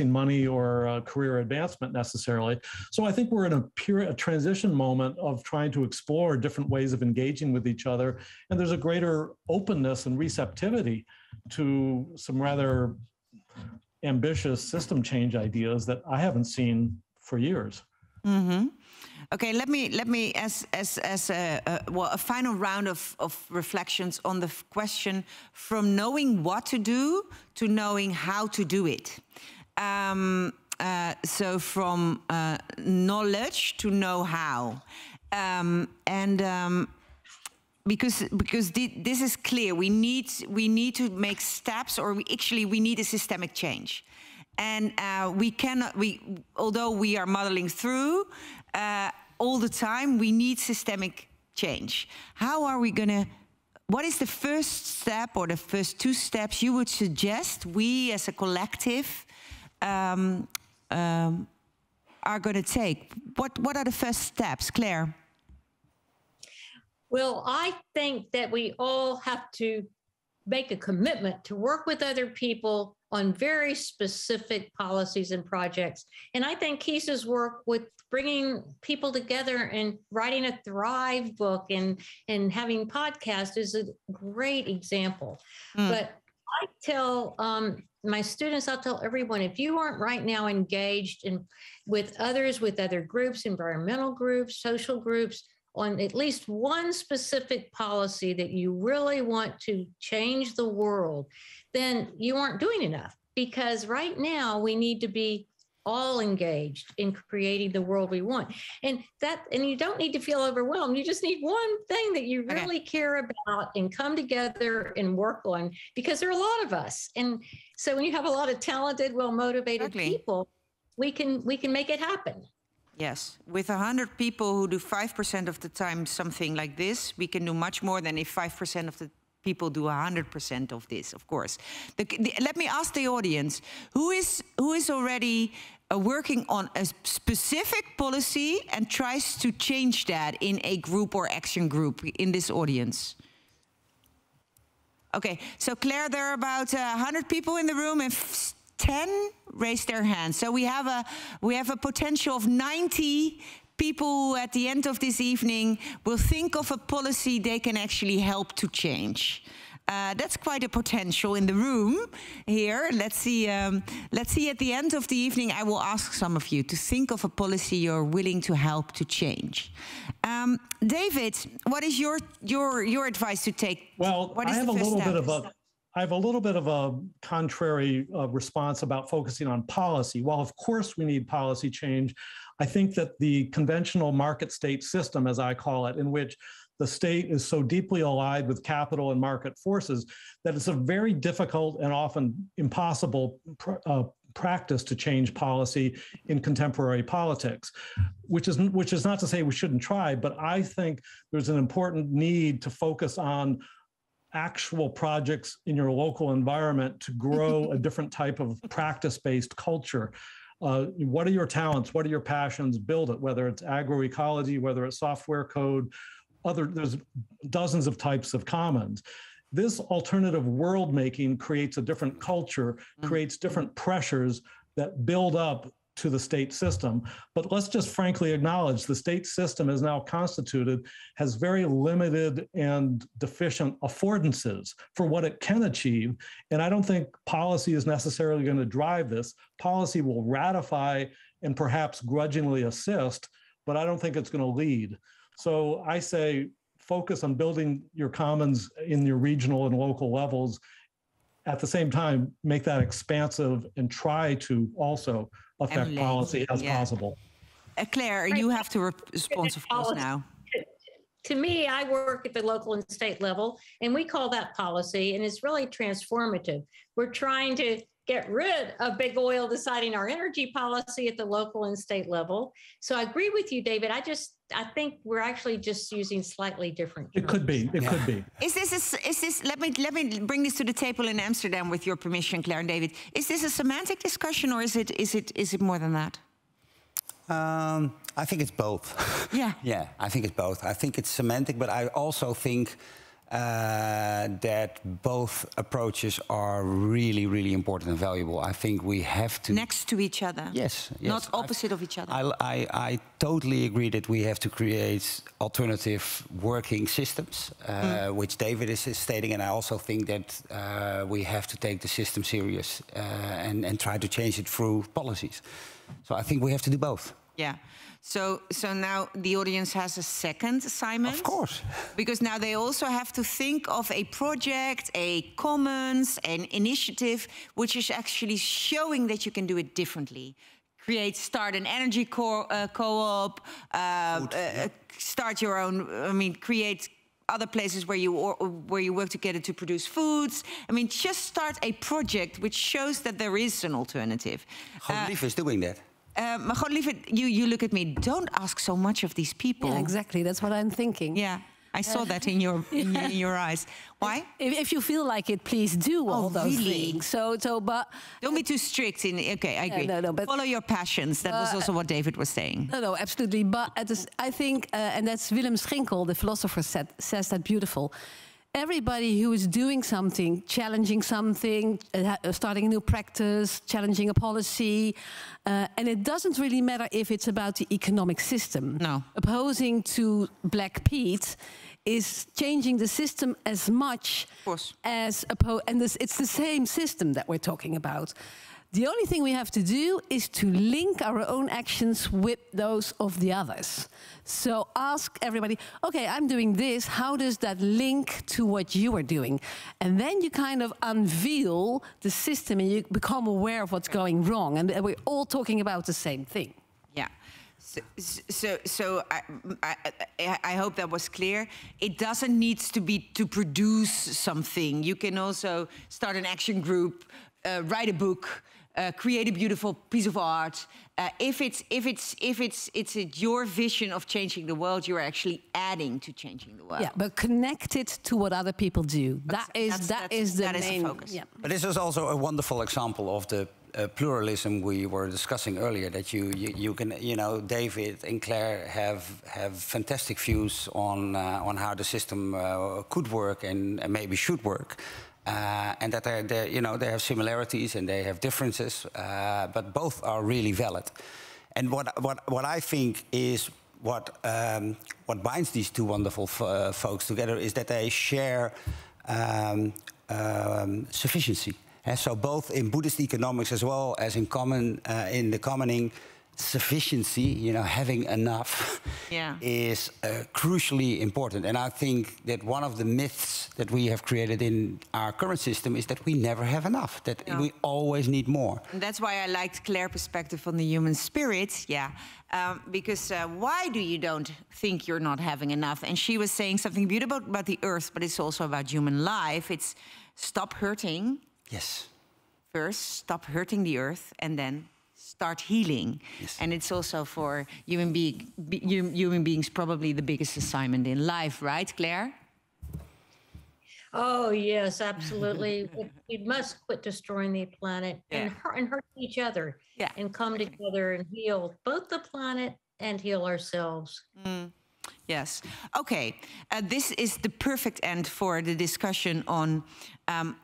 money or career advancement necessarily. So I think we're in a transition moment of trying to explore different ways of engaging with each other. And there's a greater openness and receptivity to some rather ambitious system change ideas that I haven't seen for years. Mm-hmm. Okay, let me as a final round of reflections on the question from knowing what to do to knowing how to do it. So from knowledge to know-how, because this is clear, we need to make steps, or we need a systemic change, and although we are muddling through all the time, we need systemic change. How are we going to? What is the first step or the first two steps you would suggest we as a collective are going to take? What are the first steps, Claire? Well, I think that we all have to make a commitment to work with other people on very specific policies and projects. And I think Kees's work with bringing people together and writing a Thrive book and having podcasts is a great example. But I tell my students, I'll tell everyone, if you aren't right now engaged with others, with other groups, environmental groups, social groups, on at least one specific policy that you really want to change the world, then you aren't doing enough. Because right now we need to be all engaged in creating the world we want. And you don't need to feel overwhelmed. You just need one thing that you really care about and come together and work on, because there are a lot of us. And so when you have a lot of talented, well-motivated people, we can make it happen. Yes, with 100 people who do 5% of the time something like this, we can do much more than if 5% of the people do 100% of this, of course. Let me ask the audience, who is already working on a specific policy and tries to change that in a group or action group in this audience? Okay, so Claire, there are about 100 people in the room and 10 raised their hands. So we have a potential of 90 people who at the end of this evening will think of a policy they can actually help to change. That's quite a potential in the room here. Let's see at the end of the evening, I will ask some of you to think of a policy you're willing to help to change. David, what is your advice to take? Well, I have a little bit of a contrary response about focusing on policy. While of course we need policy change, I think that the conventional market state system, as I call it, in which the state is so deeply allied with capital and market forces that it's a very difficult and often impossible practice to change policy in contemporary politics, which is not to say we shouldn't try, but I think there's an important need to focus on actual projects in your local environment to grow a different type of practice-based culture. What are your talents? What are your passions? Build it, whether it's agroecology, whether it's software code, there's dozens of types of commons. This alternative world making creates a different culture, creates different pressures that build up to the state system. But let's just frankly acknowledge the state system as now constituted has very limited and deficient affordances for what it can achieve. And I don't think policy is necessarily going to drive this. Policy will ratify and perhaps grudgingly assist, but I don't think it's going to lead. So I say focus on building your commons in your regional and local levels. At the same time, make that expansive and try to also affect policy as possible. Claire, you have to respond, of course, now. To me, I work at the local and state level, and we call that policy, and it's really transformative. We're trying to get rid of big oil deciding our energy policy at the local and state level. So I agree with you, David. I think we're actually just using slightly different terms. It could be. It could be. Is this? Let me bring this to the table in Amsterdam with your permission, Claire and David. Is this a semantic discussion, or is it more than that? I think it's both. Yeah. Yeah, I think it's both. I think it's semantic, but I also think that both approaches are really, really important and valuable. I think we have to... Next to each other. Yes. Not opposite of each other. I totally agree that we have to create alternative working systems, which David is stating, and I also think that we have to take the system serious and try to change it through policies. So I think we have to do both. Yeah. So now the audience has a second assignment. Of course. Because now they also have to think of a project, a commons, an initiative, which is actually showing that you can do it differently. Start an energy co-op, start your own, create other places where you work together to produce foods. Just start a project which shows that there is an alternative. GroenLief is doing that. Maar gewoon liever, you look at me. Don't ask so much of these people. Yeah, exactly. That's what I'm thinking. Yeah, I saw that in your eyes. Why? If you feel like it, please do all those things. So, but don't be too strict. Okay, I agree. No, but follow your passions. That was also what David was saying. No, absolutely. But I think, and that's Willem Schinkel, the philosopher, says that beautiful. Everybody who is doing something, challenging something, starting a new practice, challenging a policy, and it doesn't really matter if it's about the economic system. No. Opposing to Black Pete is changing the system as much as it's the same system that we're talking about. The only thing we have to do is to link our own actions with those of the others. So ask everybody, okay, I'm doing this. How does that link to what you are doing? And then you kind of unveil the system and you become aware of what's going wrong. And we're all talking about the same thing. Yeah. So I hope that was clear. It doesn't need to be to produce something. You can also start an action group, write a book, create a beautiful piece of art. If it's your vision of changing the world, you're actually adding to changing the world. Yeah, but connect it to what other people do. That is the main focus. Yeah. But this is also a wonderful example of the pluralism we were discussing earlier. That you can, David and Claire have fantastic views on how the system could work and maybe should work. And that they have similarities and they have differences, but both are really valid. And what I think is what binds these two wonderful folks together is that they share sufficiency. So both in Buddhist economics as well as in the commoning, sufficiency, having enough, is crucially important. And I think that one of the myths that we have created in our current system is that we never have enough, that we always need more. And that's why I liked Claire's perspective on the human spirit, because why do you don't think you're not having enough? And she was saying something beautiful about the earth, but it's also about human life. It's stop hurting. Yes. First, stop hurting the earth, and then start healing. Yes. And it's also for human beings probably the biggest assignment in life, right, Claire? Oh, yes, absolutely. We must quit destroying the planet and hurt each other and come together and heal both the planet and heal ourselves. Yes. Okay. This is the perfect end for the discussion on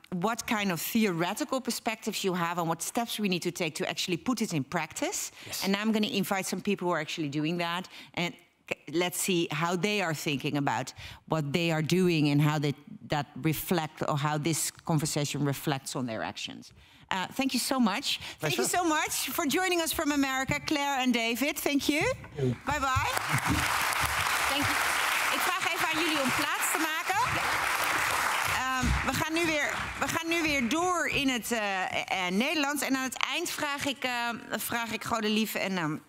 what kind of theoretical perspectives you have and what steps we need to take to actually put it in practice. Yes. And now I'm going to invite some people who are actually doing that. And let's see how they are thinking about what they are doing and how that reflect, or how this conversation reflects on their actions. Thank you so much. Thank you so much for joining us from America, Claire and David. Thank you. Bye-bye. Thank you. Ik vraag even aan jullie om plaats te maken. We gaan nu weer door in het Nederlands. En aan het eind vraag ik Godelief en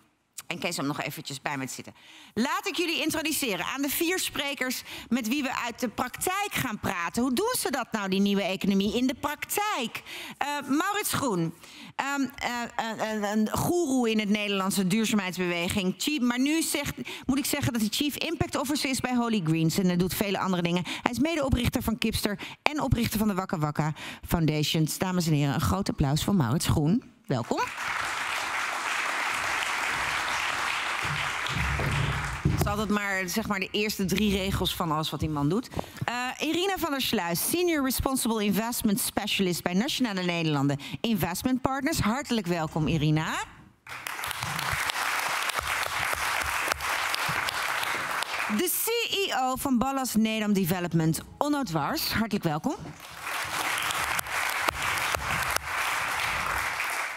Kees om nog eventjes bij me te zitten. Laat ik jullie introduceren aan de 4 sprekers met wie we uit de praktijk gaan praten. Hoe doen ze dat nou, die nieuwe economie, in de praktijk? Maurits Groen, een goeroe in het Nederlandse duurzaamheidsbeweging. Maar nu moet ik zeggen dat hij Chief Impact Officer is bij Holy Greens. En hij doet vele andere dingen. Hij is medeoprichter van Kipster en oprichter van de Wakka Wakka Foundations. Dames en heren, een groot applaus voor Maurits Groen. Welkom. Het is altijd maar, zeg maar, de eerste 3 regels van alles wat die man doet. Irina van der Sluis, Senior Responsible Investment Specialist bij Nationale Nederlanden Investment Partners. Hartelijk welkom, Irina. De CEO van Ballast Nedam Development, Onno Dwars. Hartelijk welkom.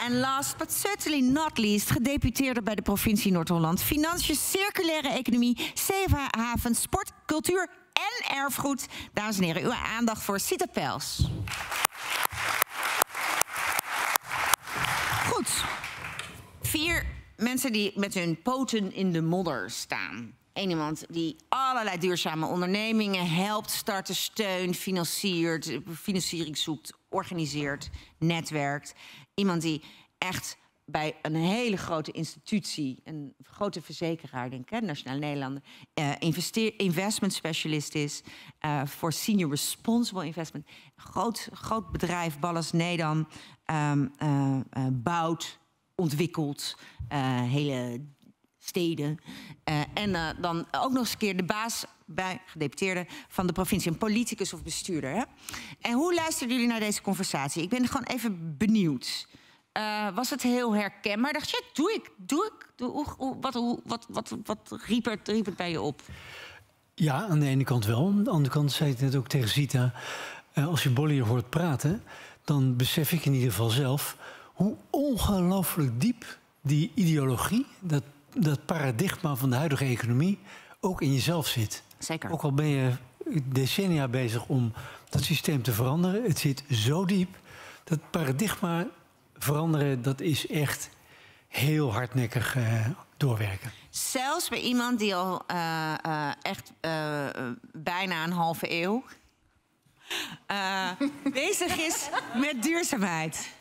En last but certainly not least, gedeputeerde bij de provincie Noord-Holland. Financiën, circulaire economie, zeehaven, sport, cultuur en erfgoed. Dames en heren, uw aandacht voor Sita Pels. Goed. 4 mensen die met hun poten in de modder staan. Eén iemand die allerlei duurzame ondernemingen helpt, starten, steunt, financiert, financiering zoekt, organiseert, netwerkt. Iemand die echt bij een hele grote institutie, een grote verzekeraar, denk ik, Nationale Nederlanden, investment specialist is voor senior responsible investment. Groot bedrijf, Ballast Nedam, bouwt, ontwikkelt hele steden. En dan ook nog eens een keer de baas bij gedeputeerde van de provincie, een politicus of bestuurder. Hè? En hoe luisterden jullie naar deze conversatie? Ik ben gewoon even benieuwd. Was het heel herkenbaar? Dacht je, doe ik? Wat riep het bij je op? Ja, aan de ene kant wel. Aan de andere kant zei ik net ook tegen Sita, als je Bollier hoort praten, dan besef ik in ieder geval zelf hoe ongelooflijk diep die ideologie, dat paradigma van de huidige economie ook in jezelf zit. Zeker. Ook al ben je decennia bezig om dat systeem te veranderen, het zit zo diep. Dat paradigma veranderen, dat is echt heel hardnekkig doorwerken. Zelfs bij iemand die al echt bijna een halve eeuw bezig is met duurzaamheid.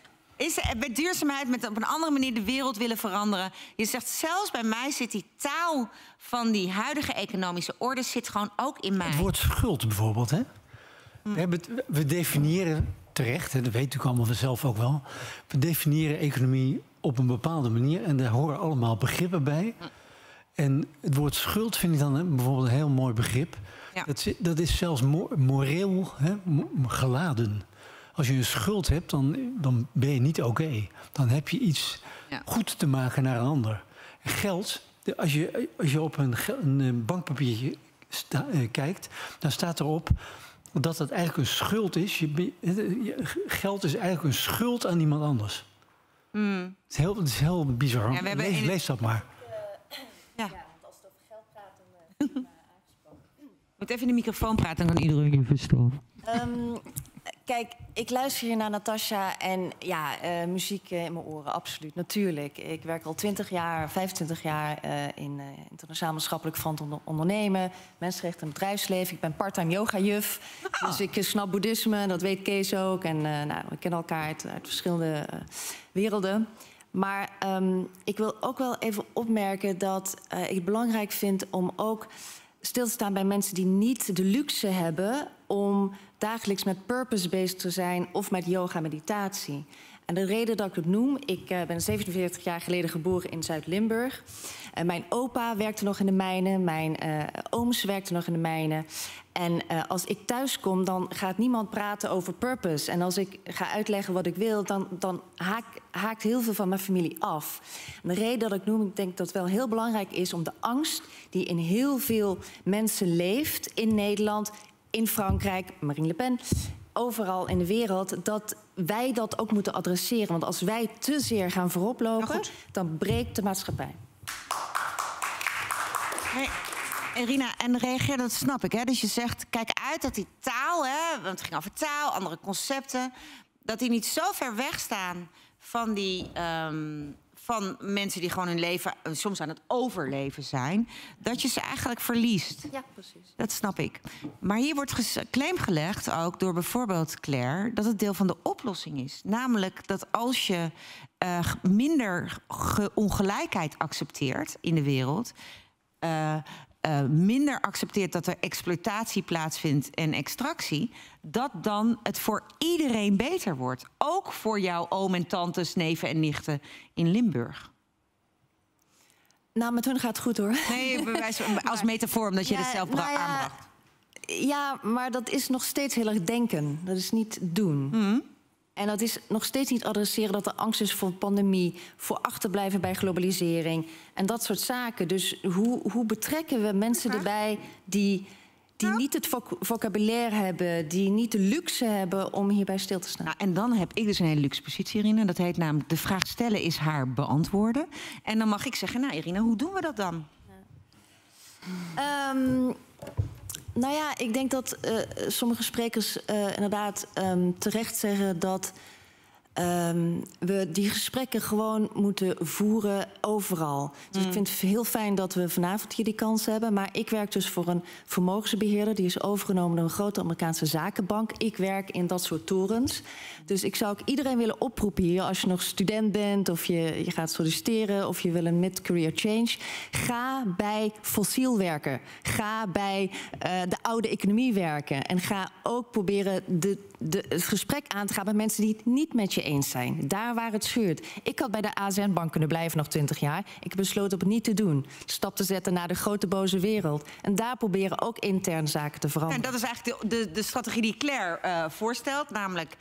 Met duurzaamheid, met op een andere manier de wereld willen veranderen. Je zegt, zelfs bij mij zit die taal van die huidige economische orde zit gewoon ook in mij. Het woord schuld bijvoorbeeld, hè? We definiëren terecht, hè, dat weet u allemaal zelf ook wel. We definiëren economie op een bepaalde manier en daar horen allemaal begrippen bij. En het woord schuld vind ik dan bijvoorbeeld een heel mooi begrip. Ja. Dat is zelfs moreel geladen. Als je een schuld hebt, dan ben je niet oké. Dan heb je iets goed te maken naar een ander. En geld, als je op een bankpapiertje kijkt, dan staat erop dat het eigenlijk een schuld is. Geld is eigenlijk een schuld aan iemand anders. Het is heel bizar. Ja, lees dat maar. Want als het over geld praat, dan aangesproken. Je moet even in de microfoon praten, dan kan iedereen je verstaan. Kijk, ik luister hier naar Natasja en ja, muziek in mijn oren, absoluut, natuurlijk. Ik werk al 25 jaar in internationaal maatschappelijk verantwoord ondernemen, mensenrechten en bedrijfsleven. Ik ben part-time yoga-juf, dus ik snap boeddhisme, dat weet Kees ook. En we kennen elkaar uit verschillende werelden. Maar ik wil ook wel even opmerken dat ik het belangrijk vind om ook stil te staan bij mensen die niet de luxe hebben om dagelijks met purpose bezig te zijn of met yoga-meditatie. En de reden dat ik het noem, ik ben 47 jaar geleden geboren in Zuid-Limburg. Mijn opa werkte nog in de mijnen, mijn ooms werkten nog in de mijnen. En als ik thuis kom, dan gaat niemand praten over purpose. En als ik ga uitleggen wat ik wil, dan haakt heel veel van mijn familie af. En de reden dat ik noem, ik denk dat het wel heel belangrijk is om de angst die in heel veel mensen leeft, in Nederland, in Frankrijk, Marine Le Pen, overal in de wereld, dat wij dat ook moeten adresseren. Want als wij te zeer gaan vooroplopen, dan breekt de maatschappij. Hey, Irina, en reageer, dat snap ik. Hè? Dus je zegt, kijk uit dat die taal, hè, want het ging over taal, andere concepten, dat die niet zo ver weg staan van die van mensen die gewoon hun leven soms aan het overleven zijn, dat je ze eigenlijk verliest. Ja, precies. Dat snap ik. Maar hier wordt claim gelegd, ook door bijvoorbeeld Clair, dat het deel van de oplossing is. Namelijk dat als je minder ongelijkheid accepteert in de wereld, minder accepteert dat er exploitatie plaatsvindt en extractie, dat dan het voor iedereen beter wordt. Ook voor jouw oom en tantes, neven en nichten in Limburg. Nou, met hun gaat het goed, hoor. Nee, als metafoor, omdat je het zelf aanbracht. Ja, maar dat is nog steeds heel erg denken. Dat is niet doen. En dat is nog steeds niet adresseren dat er angst is voor pandemie, voor achterblijven bij globalisering en dat soort zaken. Dus hoe betrekken we mensen erbij die niet het vocabulaire hebben, die niet de luxe hebben om hierbij stil te staan? Nou, en dan heb ik dus een hele luxe positie, Irina. Dat heet namelijk de vraag stellen is haar beantwoorden. En dan mag ik zeggen, nou Irina, hoe doen we dat dan? Nou ja, ik denk dat sommige sprekers inderdaad terecht zeggen dat we die gesprekken gewoon moeten voeren overal. Dus ik vind het heel fijn dat we vanavond hier die kans hebben. Maar ik werk dus voor een vermogensbeheerder. Die is overgenomen door een grote Amerikaanse zakenbank. Ik werk in dat soort torens. Dus ik zou ook iedereen willen oproepen hier, als je nog student bent of je gaat solliciteren of je wil een mid-career change. Ga bij fossiel werken. Ga bij de oude economie werken. En ga ook proberen het gesprek aan te gaan met mensen die het niet met je eens zijn. Daar waar het scheurt. Ik had bij de ASN-bank kunnen blijven nog 20 jaar. Ik heb besloten om het niet te doen. Stap te zetten naar de grote boze wereld. En daar proberen ook interne zaken te veranderen. En dat is eigenlijk de strategie die Clair voorstelt. Namelijk,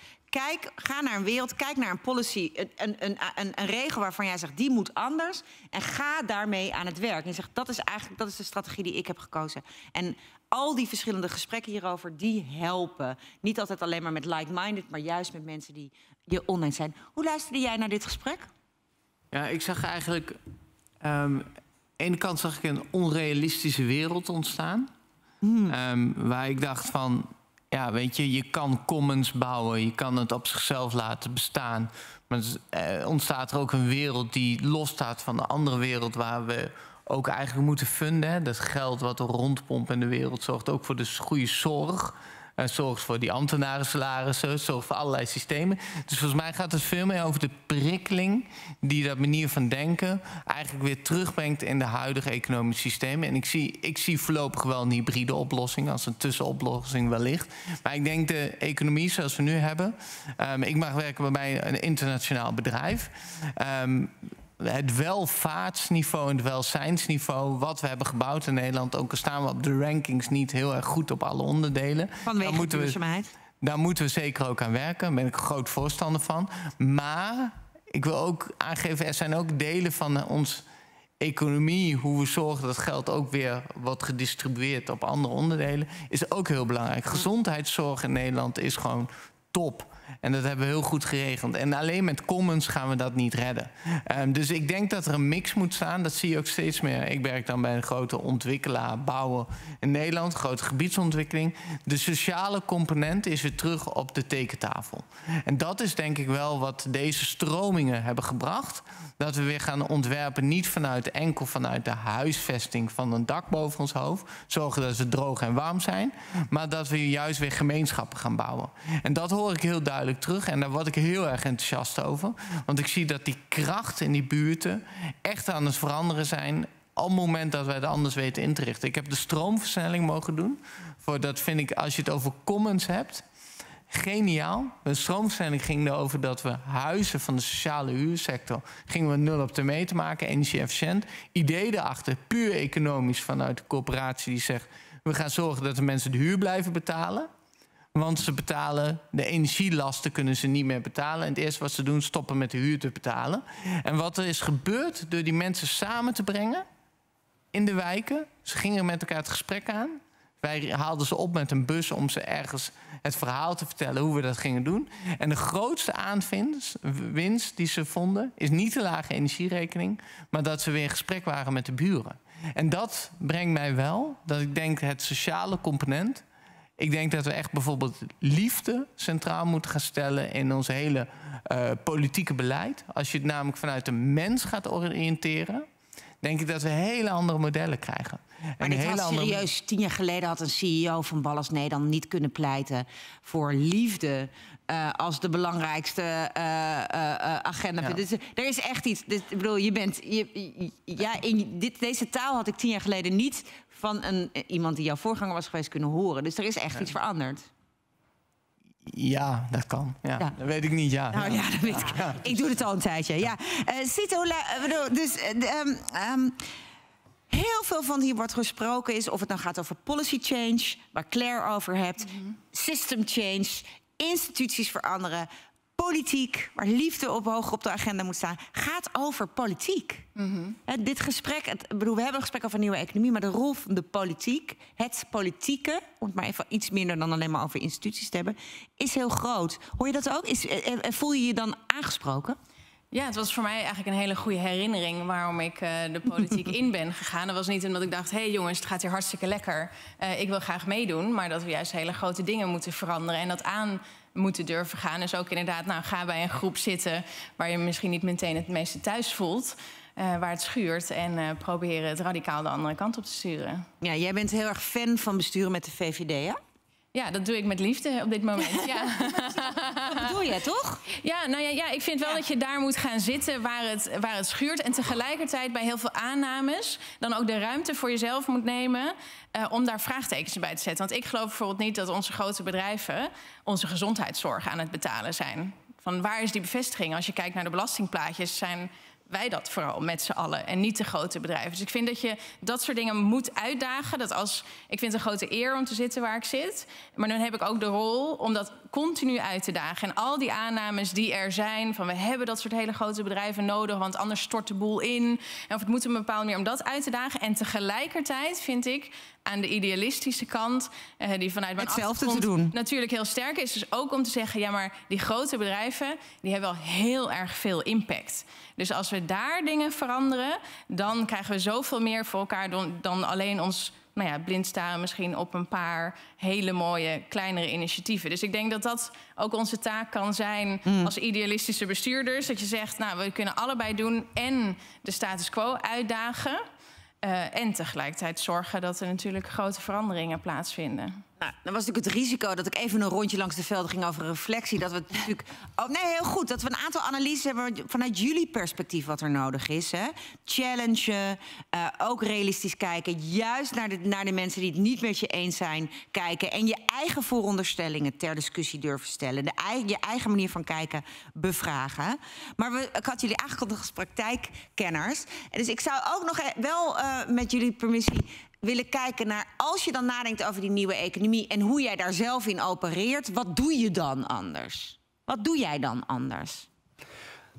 ga naar een wereld, kijk naar een policy, een regel waarvan jij zegt, die moet anders. En ga daarmee aan het werk. En je zegt, dat is de strategie die ik heb gekozen. En al die verschillende gesprekken hierover, die helpen. Niet altijd alleen maar met like-minded, maar juist met mensen die je oneens zijn. Hoe luisterde jij naar dit gesprek? Ja, ik zag eigenlijk aan de ene kant zag ik een onrealistische wereld ontstaan. Waar ik dacht van, ja, weet je kan commons bouwen, je kan het op zichzelf laten bestaan. Maar ontstaat er ook een wereld die losstaat van de andere wereld, waar we ook eigenlijk moeten funden. Dat geld wat er rondpompt in de wereld zorgt ook voor de goede zorg. Zorgt voor die ambtenarensalarissen, zorgt voor allerlei systemen. Dus volgens mij gaat het veel meer over de prikkeling die dat manier van denken eigenlijk weer terugbrengt in de huidige economische systemen. En ik zie voorlopig wel een hybride oplossing als een tussenoplossing wellicht. Maar ik denk de economie zoals we nu hebben. Ik mag werken bij een internationaal bedrijf. Het welvaartsniveau en het welzijnsniveau wat we hebben gebouwd in Nederland, ook al staan we op de rankings niet heel erg goed op alle onderdelen. Vanwege duurzaamheid. Daar moeten we zeker ook aan werken. Daar ben ik een groot voorstander van. Maar ik wil ook aangeven, er zijn ook delen van onze economie, hoe we zorgen dat geld ook weer wordt gedistribueerd op andere onderdelen, is ook heel belangrijk. Gezondheidszorg in Nederland is gewoon top. En dat hebben we heel goed geregeld. En alleen met commons gaan we dat niet redden. Dus ik denk dat er een mix moet staan. Dat zie je ook steeds meer. Ik werk dan bij een grote ontwikkelaar bouwen in Nederland. Grote gebiedsontwikkeling. De sociale component is weer terug op de tekentafel. En dat is denk ik wel wat deze stromingen hebben gebracht. Dat we weer gaan ontwerpen, niet enkel vanuit de huisvesting van een dak boven ons hoofd. Zorgen dat ze droog en warm zijn. Maar dat we juist weer gemeenschappen gaan bouwen. En dat hoor ik heel duidelijk terug. En daar word ik heel erg enthousiast over. Want ik zie dat die kracht in die buurten echt aan het veranderen zijn op het moment dat wij het anders weten in te richten. Ik heb de stroomversnelling mogen doen. Dat vind ik, als je het over commons hebt, geniaal. Een stroomversnelling ging erover dat we huizen van de sociale huursector gingen we 0 op de meter maken, energie-efficiënt. Idee erachter, puur economisch vanuit de corporatie die zegt, we gaan zorgen dat de mensen de huur blijven betalen. Want ze betalen, de energielasten kunnen ze niet meer betalen. En het eerste wat ze doen, stoppen met de huur te betalen. En wat er is gebeurd door die mensen samen te brengen in de wijken. Ze gingen met elkaar het gesprek aan. Wij haalden ze op met een bus om ze ergens het verhaal te vertellen hoe we dat gingen doen. En de grootste winst die ze vonden is niet de lage energierekening, maar dat ze weer in gesprek waren met de buren. En dat brengt mij wel, dat ik denk het sociale component. Ik denk dat we echt bijvoorbeeld liefde centraal moeten gaan stellen in ons hele politieke beleid. Als je het namelijk vanuit de mens gaat oriënteren, denk ik dat we hele andere modellen krijgen. Maar dit was serieus. 10 jaar geleden had een CEO van Ballas Nederland niet kunnen pleiten voor liefde als de belangrijkste agenda. Ja. Dus, er is echt iets. Dus, ik bedoel, je bent. Deze taal had ik 10 jaar geleden niet van iemand die jouw voorganger was geweest kunnen horen. Dus er is echt iets veranderd. Ja, dat kan. Ja. Dat weet ik niet. Ja, nou, ja dat weet ik. Ja. Ik doe het al een tijdje. Ja. Cito, heel veel van hier wordt gesproken is, of het nou gaat over policy change, waar Claire over hebt, system change, instituties veranderen, politiek, waar liefde hoog op de agenda moet staan, gaat over politiek. Dit gesprek, we hebben een gesprek over nieuwe economie, maar de rol van de politiek, het politieke, om het maar even iets minder dan alleen maar over instituties te hebben, is heel groot. Hoor je dat ook? Voel je je dan aangesproken? Ja, het was voor mij eigenlijk een hele goede herinnering waarom ik de politiek in ben gegaan. Dat was niet omdat ik dacht, hé jongens, het gaat hier hartstikke lekker. Ik wil graag meedoen, maar dat we juist hele grote dingen moeten veranderen en dat aan moeten durven gaan. Dus ook inderdaad, ga bij een groep zitten waar je misschien niet meteen het meeste thuis voelt. Waar het schuurt en proberen het radicaal de andere kant op te sturen. Ja, jij bent heel erg fan van besturen met de VVD, hè? Ja, dat doe ik met liefde op dit moment. Ja. Dat bedoel je, toch? Ja, ik vind wel dat je daar moet gaan zitten waar het schuurt. En tegelijkertijd bij heel veel aannames dan ook de ruimte voor jezelf moet nemen om daar vraagtekens bij te zetten. Want ik geloof bijvoorbeeld niet dat onze grote bedrijven onze gezondheidszorg aan het betalen zijn. Van waar is die bevestiging? Als je kijkt naar de belastingplaatjes, zijn wij dat vooral met z'n allen en niet de grote bedrijven. Dus ik vind dat je dat soort dingen moet uitdagen. Ik vind het een grote eer om te zitten waar ik zit. Maar dan heb ik ook de rol om dat continu uit te dagen. En al die aannames die er zijn, van we hebben dat soort hele grote bedrijven nodig, want anders stort de boel in. En of het moet op een bepaalde manier om dat uit te dagen. En tegelijkertijd vind ik aan de idealistische kant, die vanuit mijn hetzelfde te doen, natuurlijk heel sterk is. Dus ook om te zeggen, ja, maar die grote bedrijven, die hebben wel heel erg veel impact. Dus als we daar dingen veranderen, dan krijgen we zoveel meer voor elkaar dan alleen ons blind staren misschien op een paar hele mooie, kleinere initiatieven. Dus ik denk dat dat ook onze taak kan zijn als idealistische bestuurders. Dat je zegt, we kunnen allebei doen en de status quo uitdagen. En tegelijkertijd zorgen dat er natuurlijk grote veranderingen plaatsvinden. Nou, dan was natuurlijk het risico dat ik even een rondje langs de velden ging over reflectie. Dat we het natuurlijk. Heel goed. Dat we een aantal analyses hebben vanuit jullie perspectief wat er nodig is. Hè? Challengen, ook realistisch kijken. Juist naar de mensen die het niet met je eens zijn, kijken. En je eigen vooronderstellingen ter discussie durven stellen. Je eigen manier van kijken bevragen. Maar ik had jullie aangekondigd als praktijkkenners. En dus ik zou ook nog wel met jullie permissie willen kijken naar, als je dan nadenkt over die nieuwe economie en hoe jij daar zelf in opereert, wat doe je dan anders? Wat doe jij dan anders?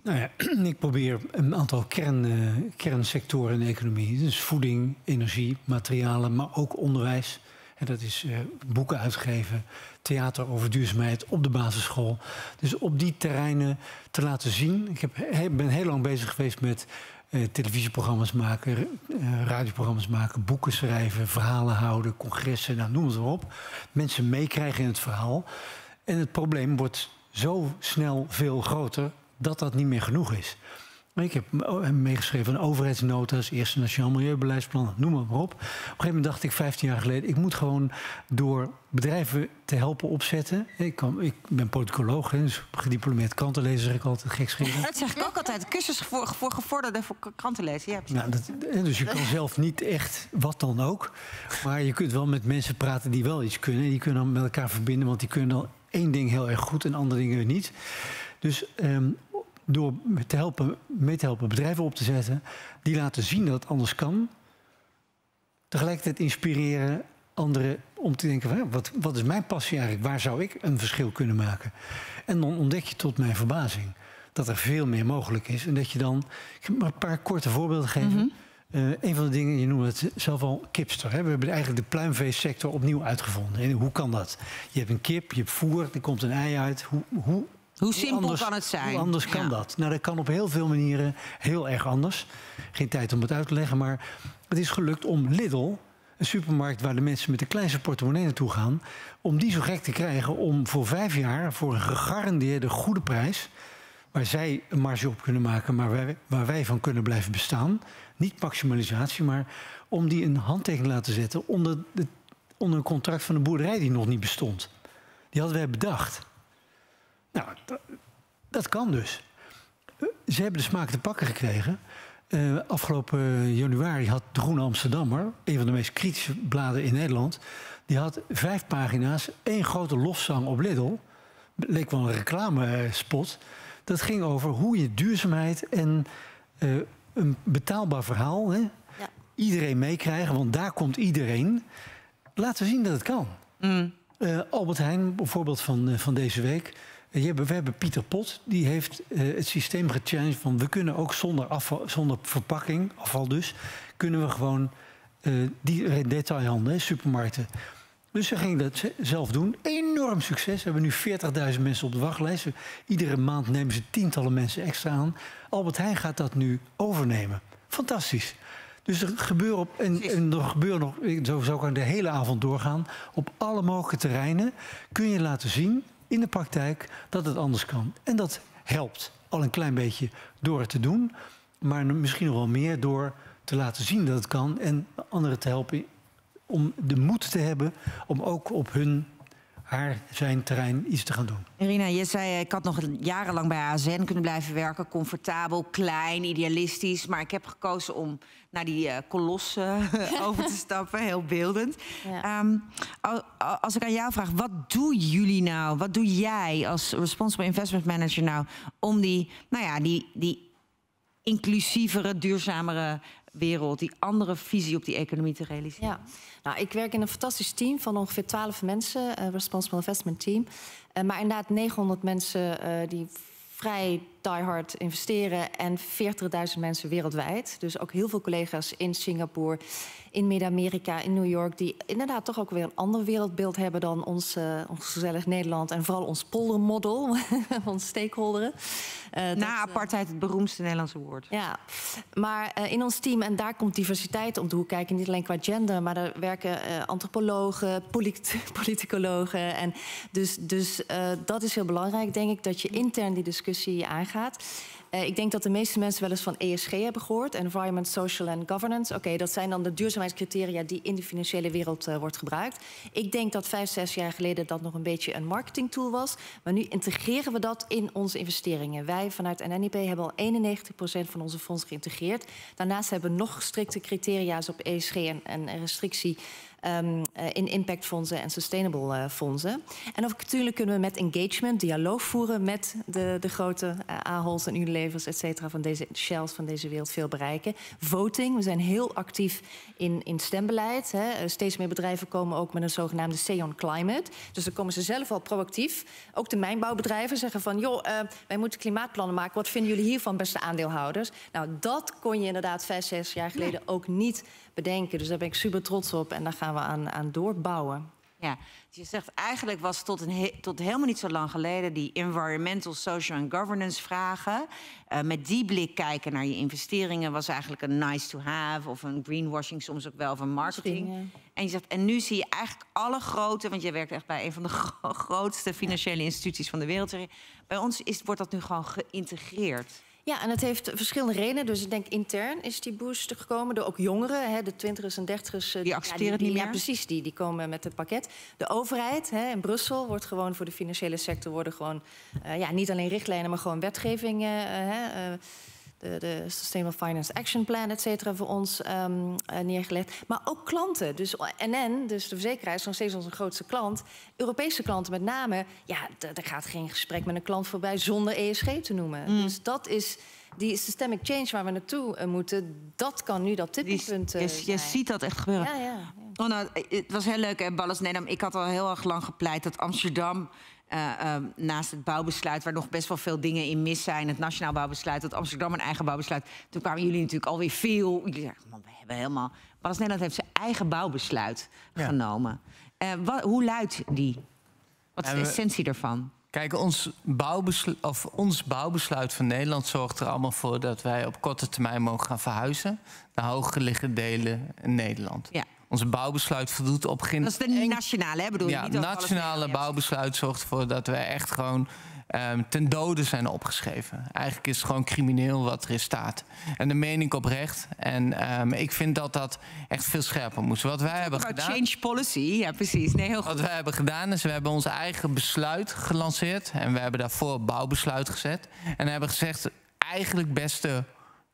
Nou ja, ik probeer een aantal kernsectoren in de economie. Dus voeding, energie, materialen, maar ook onderwijs. En dat is boeken uitgeven, theater over duurzaamheid op de basisschool. Dus op die terreinen te laten zien. Ik ben heel lang bezig geweest met televisieprogramma's maken, radioprogramma's maken, boeken schrijven, verhalen houden, congressen, noem het maar op. Mensen meekrijgen in het verhaal. En het probleem wordt zo snel veel groter dat dat niet meer genoeg is. Ik heb meegeschreven aan overheidsnota's, eerste Nationaal Milieubeleidsplan, noem het maar op. Op een gegeven moment dacht ik 15 jaar geleden, ik moet gewoon door bedrijven te helpen opzetten. Ik ben politicoloog, dus gediplomeerd krantenlezer, zeg ik altijd gekscherend. Dat zeg ik ook altijd, cursus voor gevorderden voor krantenlezen. Ja, dus je kan zelf niet echt wat dan ook. Maar je kunt wel met mensen praten die wel iets kunnen. Die kunnen dan met elkaar verbinden, want die kunnen dan één ding heel erg goed en andere dingen niet. Dus door mee te helpen bedrijven op te zetten die laten zien dat het anders kan, tegelijkertijd inspireren anderen om te denken, wat is mijn passie eigenlijk? Waar zou ik een verschil kunnen maken? En dan ontdek je tot mijn verbazing dat er veel meer mogelijk is. En dat je dan, ik ga maar een paar korte voorbeelden geven. Een van de dingen, je noemde het zelf al kipster. Hè? We hebben eigenlijk de pluimveesector opnieuw uitgevonden. En hoe kan dat? Je hebt een kip, je hebt voer, er komt een ei uit. Hoe simpel kan het zijn? Hoe anders kan dat? Nou, dat kan op heel veel manieren heel erg anders. Geen tijd om het uit te leggen, maar het is gelukt om Lidl, een supermarkt waar de mensen met de kleinste portemonnee naartoe gaan, om die zo gek te krijgen om voor 5 jaar voor een gegarandeerde goede prijs, waar zij een marge op kunnen maken, maar waar wij van kunnen blijven bestaan. Niet maximalisatie, maar om die een handtekening te laten zetten onder een contract van een boerderij die nog niet bestond. Die hadden wij bedacht. Nou, dat kan dus. Ze hebben de smaak te pakken gekregen. Afgelopen januari had de Groene Amsterdammer, een van de meest kritische bladen in Nederland, die had 5 pagina's, 1 grote lofzang op Lidl. Leek wel een reclamespot. Dat ging over hoe je duurzaamheid en een betaalbaar verhaal, hè? Ja. Iedereen meekrijgen, want daar komt iedereen. Laten zien dat het kan. Albert Heijn, bijvoorbeeld van deze week. We hebben Pieter Pot, die heeft het systeem gechanged van we kunnen ook zonder verpakking, afval dus, kunnen we gewoon die detailhandel, supermarkten. Dus ze gingen dat zelf doen. Enorm succes. We hebben nu 40.000 mensen op de wachtlijst. Iedere maand nemen ze tientallen mensen extra aan. Albert Heijn gaat dat nu overnemen. Fantastisch. Dus er gebeurt er gebeurt nog, zo kan ik de hele avond doorgaan. Op alle mogelijke terreinen kun je laten zien in de praktijk dat het anders kan. En dat helpt al een klein beetje door het te doen. Maar misschien nog wel meer door te laten zien dat het kan en anderen te helpen om de moed te hebben om ook op zijn terrein iets te gaan doen. Irina, je zei, ik had nog jarenlang bij ASN kunnen blijven werken. Comfortabel, klein, idealistisch. Maar ik heb gekozen om naar die kolos over te stappen. Heel beeldend. Ja. Als ik aan jou vraag, wat doen jullie nou? Wat doe jij als Responsible Investment Manager nou om die inclusievere, duurzamere wereld, die andere visie op die economie te realiseren? Ja, nou, ik werk in een fantastisch team van ongeveer 12 mensen, Responsible Investment Team. Maar inderdaad 900 mensen die vrij diehard investeren en 40.000 mensen wereldwijd. Dus ook heel veel collega's in Singapore, in Midden-Amerika, in New York, die inderdaad toch ook weer een ander wereldbeeld hebben dan ons gezellig Nederland en vooral ons poldermodel, ons stakeholderen. Na apartheid het beroemdste Nederlandse woord. Ja, maar in ons team, en daar komt diversiteit om de hoek kijken, niet alleen qua gender, maar daar werken antropologen, politicologen. En dus dat is heel belangrijk, denk ik, dat je intern die discussie aangaat. Ik denk dat de meeste mensen wel eens van ESG hebben gehoord. Environment, Social and Governance. Oké, dat zijn dan de duurzaamheidscriteria die in de financiële wereld wordt gebruikt. Ik denk dat 5-6 jaar geleden dat nog een beetje een marketingtool was. Maar nu integreren we dat in onze investeringen. Wij vanuit NNIP hebben al 91% van onze fondsen geïntegreerd. Daarnaast hebben we nog strikte criteria's op ESG en restrictie in impactfondsen en sustainable fondsen. En natuurlijk kunnen we met engagement dialoog voeren met de grote Aholds en Unilevers, et cetera, van deze Shells van deze wereld veel bereiken. Voting, we zijn heel actief in stembeleid. Hè. Steeds meer bedrijven komen ook met een zogenaamde Say on Climate. Dus dan komen ze zelf al proactief. Ook de mijnbouwbedrijven zeggen van, joh, wij moeten klimaatplannen maken. Wat vinden jullie hiervan, beste aandeelhouders? Nou, dat kon je inderdaad 5-6 jaar geleden ook niet bedenken. Dus daar ben ik super trots op en daar gaan we aan doorbouwen. Ja, je zegt eigenlijk was tot helemaal niet zo lang geleden die environmental, social en governance vragen. Met die blik kijken naar je investeringen was eigenlijk een nice to have of een greenwashing soms ook wel van marketing. Misschien, ja. En je zegt, en nu zie je eigenlijk alle grote, want je werkt echt bij een van de grootste financiële instituties van de wereld. Bij ons wordt dat nu gewoon geïntegreerd. Ja, en het heeft verschillende redenen. Dus ik denk intern is die boost gekomen door ook jongeren. Hè, de 20ers en 30ers. Die accepteren het niet meer? Ja, precies. Die komen met het pakket. De overheid in Brussel wordt gewoon voor de financiële sector worden gewoon niet alleen richtlijnen, maar gewoon wetgeving de Sustainable Finance Action Plan, et cetera, voor ons neergelegd. Maar ook klanten. Dus NN, dus de verzekeraar, is nog steeds onze grootste klant. Europese klanten met name. Ja, er gaat geen gesprek met een klant voorbij zonder ESG te noemen. Dus dat is die systemic change waar we naartoe moeten. Dat kan nu dat tippingpunt zijn. Je ziet dat echt gebeuren. Ja. Oh, nou, het was heel leuk, hè, Ballas. Nee, ik had al heel erg lang gepleit dat Amsterdam... naast het bouwbesluit, waar nog best wel veel dingen in mis zijn... het nationaal bouwbesluit, dat Amsterdam een eigen bouwbesluit... toen kwamen jullie natuurlijk alweer veel... Jullie zeggen, man, we hebben helemaal... Ballas Nederland heeft zijn eigen bouwbesluit genomen. Hoe luidt die? Wat is de essentie daarvan? Kijk, ons bouwbesluit van Nederland zorgt er allemaal voor... dat wij op korte termijn mogen gaan verhuizen... naar hooggelegen delen in Nederland. Ja. Onze bouwbesluit voldoet op geen... Dat is de nationale, hè? Bedoel je? Ja, het nationale bouwbesluit zorgt ervoor dat we echt gewoon... ten dode zijn opgeschreven. Eigenlijk is het gewoon crimineel wat erin staat. En dat meen ik oprecht. En ik vind dat dat echt veel scherper moest. Wat wij hebben gedaan... Change policy, ja precies. Nee, heel goed. Wat wij hebben gedaan is, we hebben ons eigen besluit gelanceerd. En we hebben daarvoor bouwbesluit gezet. En hebben gezegd, eigenlijk beste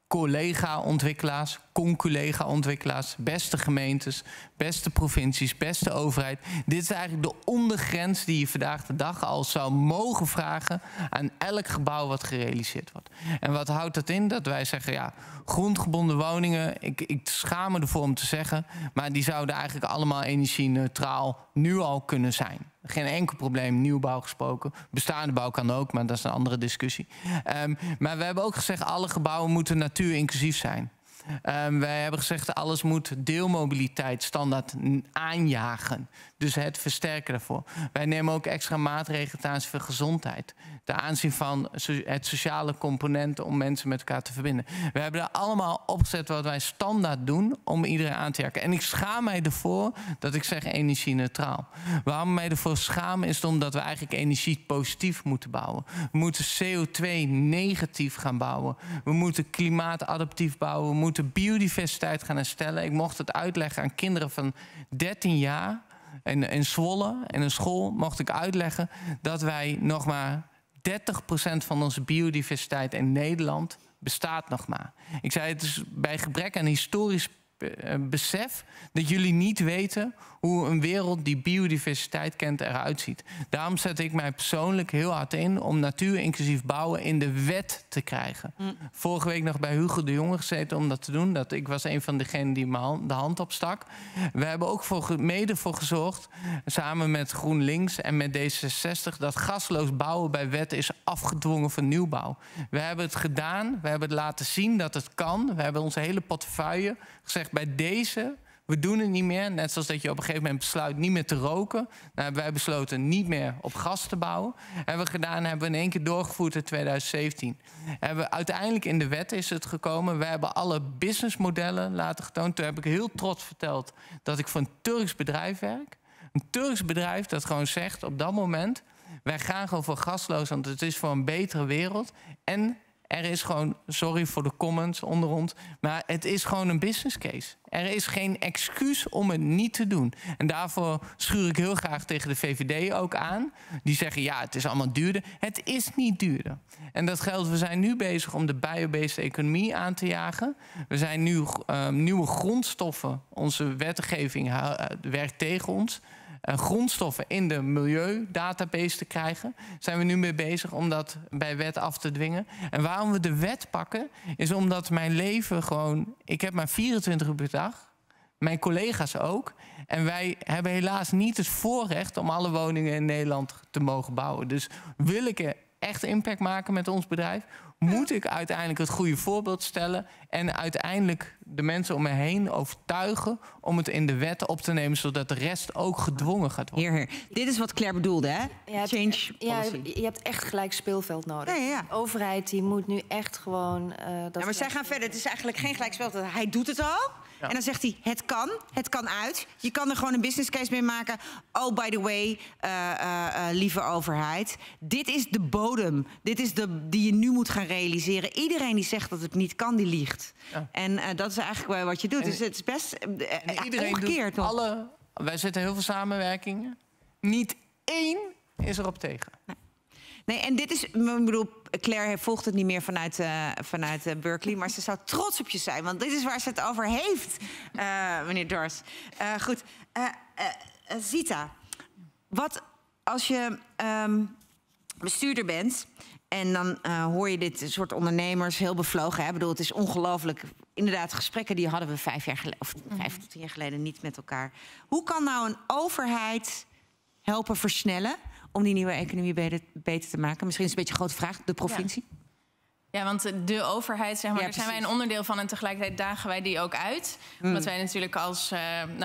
collega-ontwikkelaars, conculega-ontwikkelaars, beste gemeentes, beste provincies, beste overheid. Dit is eigenlijk de ondergrens die je vandaag de dag al zou mogen vragen aan elk gebouw wat gerealiseerd wordt. En wat houdt dat in? Dat wij zeggen, ja, grondgebonden woningen, ik schaam me ervoor om te zeggen, maar die zouden eigenlijk allemaal energie-neutraal nu al kunnen zijn. Geen enkel probleem, nieuwbouw gesproken. Bestaande bouw kan ook, maar dat is een andere discussie. Maar we hebben ook gezegd, alle gebouwen moeten natuurinclusief zijn. Wij hebben gezegd, alles moet deelmobiliteit standaard aanjagen. Dus het versterken daarvoor. Wij nemen ook extra maatregelen ten aanzien van gezondheid. Ten aanzien van het sociale component om mensen met elkaar te verbinden. We hebben er allemaal opgezet wat wij standaard doen om iedereen aan te jagen. En ik schaam mij ervoor dat ik zeg energie-neutraal. Waarom ik mij ervoor schaam is omdat we eigenlijk energie-positief moeten bouwen. We moeten CO2-negatief gaan bouwen. We moeten klimaatadaptief bouwen. We moeten biodiversiteit gaan herstellen. Ik mocht het uitleggen aan kinderen van 13 jaar... In Zwolle, in een school, mocht ik uitleggen dat wij nog maar 30% van onze biodiversiteit in Nederland bestaat nog maar. Ik zei, het is bij gebrek aan historisch besef dat jullie niet weten hoe een wereld die biodiversiteit kent eruit ziet. Daarom zet ik mij persoonlijk heel hard in om natuurinclusief bouwen in de wet te krijgen. Vorige week nog bij Hugo de Jonge gezeten om dat te doen. Ik was een van degenen die de hand opstak. We hebben ook mede voor gezorgd, samen met GroenLinks en met D66... dat gasloos bouwen bij wet is afgedwongen van nieuwbouw. We hebben het gedaan, we hebben het laten zien dat het kan. We hebben onze hele portefeuille gezegd, bij deze... We doen het niet meer. Net zoals dat je op een gegeven moment besluit niet meer te roken. Dan hebben wij besloten niet meer op gas te bouwen. Hebben we gedaan, hebben we in één keer doorgevoerd in 2017. Uiteindelijk in de wet is het gekomen. We hebben alle businessmodellen laten getoond. Toen heb ik heel trots verteld dat ik voor een Turks bedrijf werk. Een Turks bedrijf dat gewoon zegt op dat moment... wij gaan gewoon voor gasloos, want het is voor een betere wereld. En er is gewoon, sorry voor de comments onder ons... maar het is gewoon een business case. Er is geen excuus om het niet te doen. En daarvoor schuur ik heel graag tegen de VVD ook aan. Die zeggen, ja, het is allemaal duurder. Het is niet duurder. En dat geldt, we zijn nu bezig om de biobased economie aan te jagen. We zijn nu nieuwe grondstoffen. Onze wetgeving werkt tegen ons. Grondstoffen in de milieudatabase te krijgen. Zijn we nu mee bezig om dat bij wet af te dwingen. En waarom we de wet pakken, is omdat mijn leven gewoon... Ik heb maar 24 uur per dag. Mijn collega's ook. En wij hebben helaas niet het voorrecht om alle woningen in Nederland te mogen bouwen. Dus wil ik er echt impact maken met ons bedrijf... moet ik uiteindelijk het goede voorbeeld stellen... en uiteindelijk de mensen om me heen overtuigen... om het in de wet op te nemen... zodat de rest ook gedwongen gaat worden. Heer. Dit is wat Claire bedoelde, hè? Change policy. Je hebt echt gelijk speelveld nodig. Ja. De overheid die moet nu echt gewoon... maar zij gaan verder. Het is eigenlijk geen gelijk speelveld. Hij doet het al. Ja. En dan zegt hij, het kan uit. Je kan er gewoon een business case mee maken. Oh, by the way, lieve overheid. Dit is de bodem. Dit is die je nu moet gaan realiseren. Iedereen die zegt dat het niet kan, die liegt. Ja. En dat is eigenlijk wel wat je doet. Dus het is best iedereen omgekeerd. Wij zetten heel veel samenwerkingen. Niet één is erop tegen. Nee. Nee, en dit is, ik bedoel, Claire volgt het niet meer vanuit Berkeley, maar ze zou trots op je zijn, want dit is waar ze het over heeft, meneer Dors. Goed, Zita, wat als je bestuurder bent en dan hoor je dit soort ondernemers heel bevlogen. Hè? Ik bedoel, het is ongelooflijk. Inderdaad, gesprekken die hadden we 5 jaar geleden of 5 tot 10 jaar geleden niet met elkaar. Hoe kan nou een overheid helpen versnellen om die nieuwe economie beter te maken? Misschien is het een beetje een grote vraag, de provincie. Ja, want de overheid, zeg maar, daar zijn wij een onderdeel van en tegelijkertijd dagen wij die ook uit. Omdat wij natuurlijk als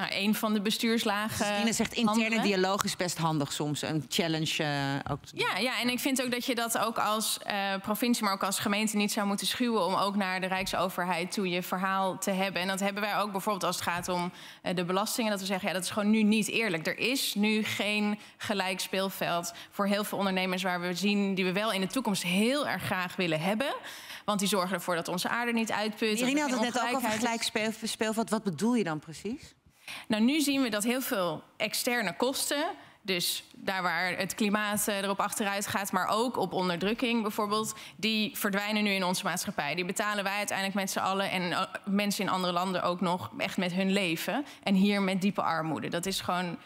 een van de bestuurslagen. Dus Ine zegt interne handelen. dialoog is best handig soms, een challenge ook. Ja, en ik vind ook dat je dat ook als provincie, maar ook als gemeente niet zou moeten schuwen om ook naar de Rijksoverheid toe je verhaal te hebben. En dat hebben wij ook bijvoorbeeld als het gaat om de belastingen. Dat we zeggen, ja, dat is gewoon nu niet eerlijk. Er is nu geen gelijk speelveld voor heel veel ondernemers waar we zien die we wel in de toekomst heel erg graag willen hebben. Want die zorgen ervoor dat onze aarde niet uitput. Irina had het net ook over gelijk speelveld. Wat bedoel je dan precies? Nou, nu zien we dat heel veel externe kosten, dus daar waar het klimaat erop achteruit gaat, maar ook op onderdrukking bijvoorbeeld, die verdwijnen nu in onze maatschappij. Die betalen wij uiteindelijk met z'n allen en mensen in andere landen ook nog echt met hun leven. En hier met diepe armoede. Dat is gewoon,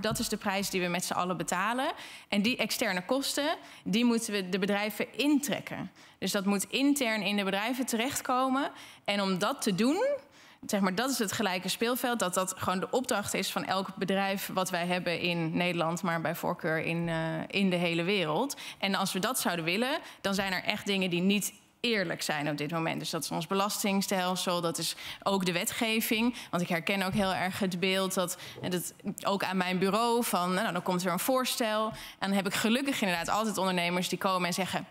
dat is de prijs die we met z'n allen betalen. En die externe kosten, die moeten we de bedrijven intrekken. Dus dat moet intern in de bedrijven terechtkomen. En om dat te doen, zeg maar, dat is het gelijke speelveld. Dat gewoon de opdracht is van elk bedrijf wat wij hebben in Nederland, maar bij voorkeur in de hele wereld. En als we dat zouden willen, dan zijn er echt dingen die niet eerlijk zijn op dit moment. Dus dat is ons belastingstelsel, dat is ook de wetgeving. Want ik herken ook heel erg het beeld dat ook aan mijn bureau van, nou, dan komt er een voorstel. En dan heb ik gelukkig inderdaad altijd ondernemers die komen en zeggen,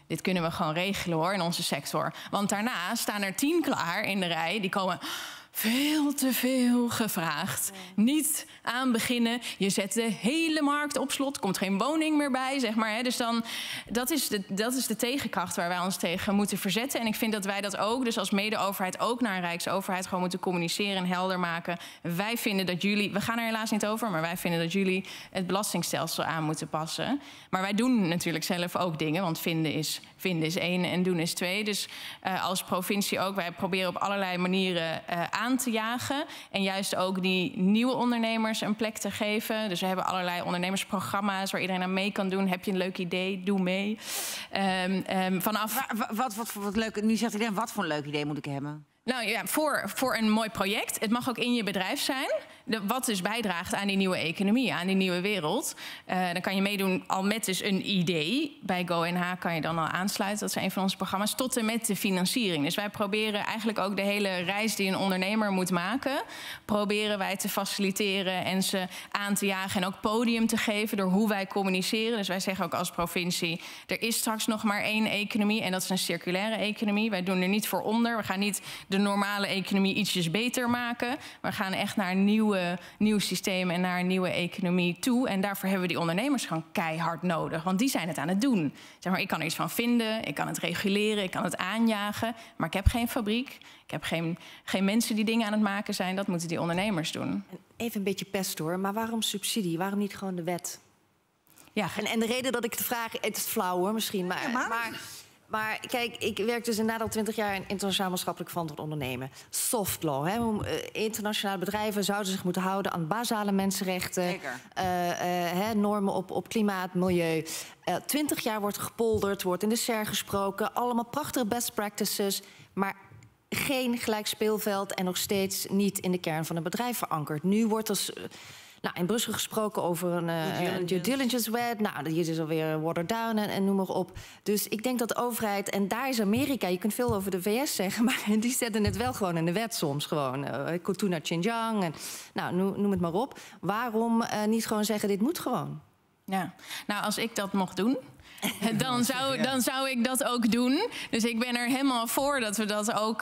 dit kunnen we gewoon regelen hoor, in onze sector. Want daarna staan er 10 klaar in de rij. Die komen veel te veel gevraagd. Niet aan beginnen. Je zet de hele markt op slot. Komt geen woning meer bij, zeg maar. Hè. Dus dan, dat is de tegenkracht waar wij ons tegen moeten verzetten. En ik vind dat wij dat ook, dus als mede-overheid, ook naar een Rijksoverheid gewoon moeten communiceren en helder maken. Wij vinden dat jullie, we gaan er helaas niet over, maar wij vinden dat jullie het belastingstelsel aan moeten passen. Maar wij doen natuurlijk zelf ook dingen, want vinden is 1 en doen is 2. Dus als provincie ook, wij proberen op allerlei manieren aan te jagen. En juist ook die nieuwe ondernemers een plek te geven. Dus we hebben allerlei ondernemersprogramma's waar iedereen aan mee kan doen. Heb je een leuk idee? Doe mee. Wat leuk. Nu zegt iedereen, wat voor een leuk idee moet ik hebben? Nou ja, voor een mooi project. Het mag ook in je bedrijf zijn. Wat dus bijdraagt aan die nieuwe economie, aan die nieuwe wereld. Dan kan je meedoen al met dus een idee. Bij GoNH kan je dan al aansluiten. Dat is een van onze programma's. Tot en met de financiering. Dus wij proberen eigenlijk ook de hele reis die een ondernemer moet maken, proberen wij te faciliteren en ze aan te jagen. En ook podium te geven door hoe wij communiceren. Dus wij zeggen ook als provincie, er is straks nog maar 1 economie. En dat is een circulaire economie. Wij doen er niet voor onder. We gaan niet de normale economie ietsjes beter maken. We gaan echt naar een nieuw systeem en naar een nieuwe economie toe. En daarvoor hebben we die ondernemers gewoon keihard nodig. Want die zijn het aan het doen. Zeg maar, ik kan er iets van vinden, ik kan het reguleren, ik kan het aanjagen. Maar ik heb geen fabriek, ik heb geen mensen die dingen aan het maken zijn. Dat moeten die ondernemers doen. Even een beetje pest hoor, maar waarom subsidie? Waarom niet gewoon de wet? Ja. En de reden dat ik de vraag, het is flauw hoor misschien, maar kijk, ik werk dus inderdaad al 20 jaar in internationaal maatschappelijk verantwoord ondernemen. Soft law. Hè? Internationale bedrijven zouden zich moeten houden aan basale mensenrechten. Normen op klimaat, milieu. 20 jaar wordt gepolderd, wordt in de SER gesproken. Allemaal prachtige best practices. Maar geen gelijk speelveld en nog steeds niet in de kern van een bedrijf verankerd. Nu wordt er in Brussel gesproken over een due diligence wet. Nou, die is alweer watered down en noem maar op. Dus ik denk dat de overheid, en daar is Amerika, je kunt veel over de VS zeggen, maar die zetten het wel gewoon in de wet soms. Gewoon Kotuna Xinjiang en noem het maar op. Waarom niet gewoon zeggen, dit moet gewoon? Ja, nou als ik dat mocht doen, dan zou ik dat ook doen. Dus ik ben er helemaal voor dat we dat ook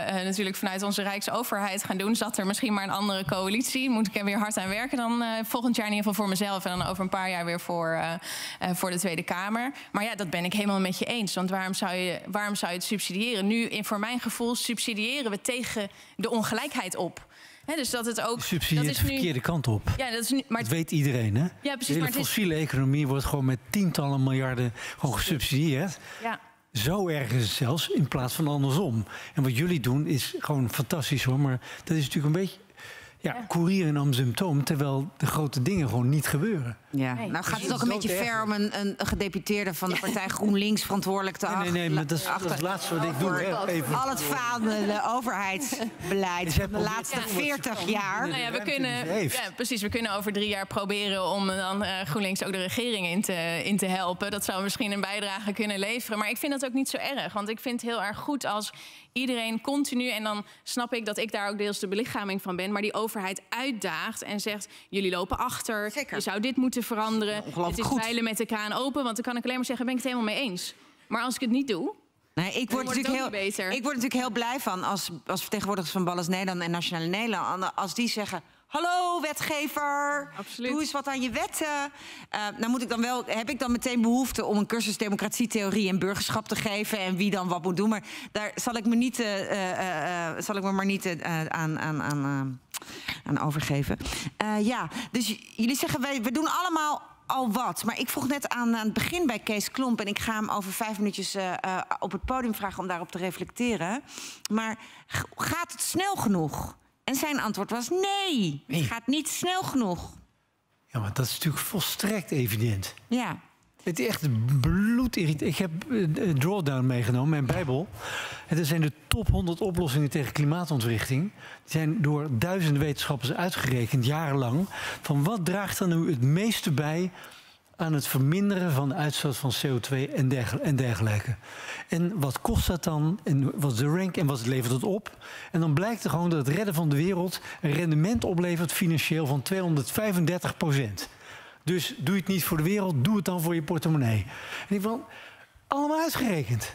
natuurlijk vanuit onze Rijksoverheid gaan doen. Zat er misschien maar een andere coalitie. Moet ik er weer hard aan werken dan volgend jaar in ieder geval voor mezelf. En dan over een paar jaar weer voor de Tweede Kamer. Maar ja, dat ben ik helemaal met je eens. Want waarom zou je het subsidiëren? Nu, voor mijn gevoel, subsidiëren we tegen de ongelijkheid op. Dus dat het ook... Subsidie is de verkeerde kant op. Ja, dat is nu, maar dat weet iedereen, hè? Ja, precies. De hele fossiele economie wordt gewoon met tientallen miljarden gewoon gesubsidieerd. Ja. Zo erg is het zelfs, in plaats van andersom. En wat jullie doen is gewoon fantastisch, hoor. Maar dat is natuurlijk een beetje... courier en symptoom, terwijl de grote dingen gewoon niet gebeuren. Ja, nou gaat het ook een beetje ver om een gedeputeerde van de partij GroenLinks verantwoordelijk te achten. Nee, maar dat is het laatste wat ik doe. Even. Al het falende overheidsbeleid van de laatste 40 jaar. Nou ja, we kunnen over 3 jaar proberen om dan GroenLinks ook de regering in te helpen. Dat zou misschien een bijdrage kunnen leveren. Maar ik vind dat ook niet zo erg. Want ik vind het heel erg goed als iedereen continu, en dan snap ik dat ik daar ook deels de belichaming van ben, maar die overheid uitdaagt en zegt, jullie lopen achter, je zou dit moeten veranderen. Het is zeilen met de kraan open, want dan kan ik alleen maar zeggen, ben ik het helemaal mee eens. Maar als ik het niet doe, nee, ik word natuurlijk heel blij van als vertegenwoordigers van Ballas Nederland en Nationale Nederland, als die zeggen, hallo wetgever, doe eens wat aan je wetten. Heb ik dan meteen behoefte om een cursus democratietheorie en burgerschap te geven en wie dan wat moet doen. Maar daar zal ik me maar niet aan overgeven. Dus jullie zeggen, we doen allemaal al wat. Maar ik vroeg net aan het begin bij Kees Klomp, en ik ga hem over 5 minuutjes op het podium vragen om daarop te reflecteren. Maar gaat het snel genoeg? En zijn antwoord was nee, het gaat niet snel genoeg. Ja, maar dat is natuurlijk volstrekt evident. Ja. Het is echt bloedirritant. Ik heb Drawdown meegenomen, mijn Bijbel. En dat zijn de top 100 oplossingen tegen klimaatontwrichting. Die zijn door duizenden wetenschappers uitgerekend, jarenlang. Van wat draagt er nu het meeste bij aan het verminderen van de uitstoot van CO2 en dergelijke. En wat kost dat dan? En wat is de rank? En wat levert het op? En dan blijkt er gewoon dat het redden van de wereld een rendement oplevert financieel van 235%. Dus doe je het niet voor de wereld, doe het dan voor je portemonnee. En ik van, allemaal uitgerekend.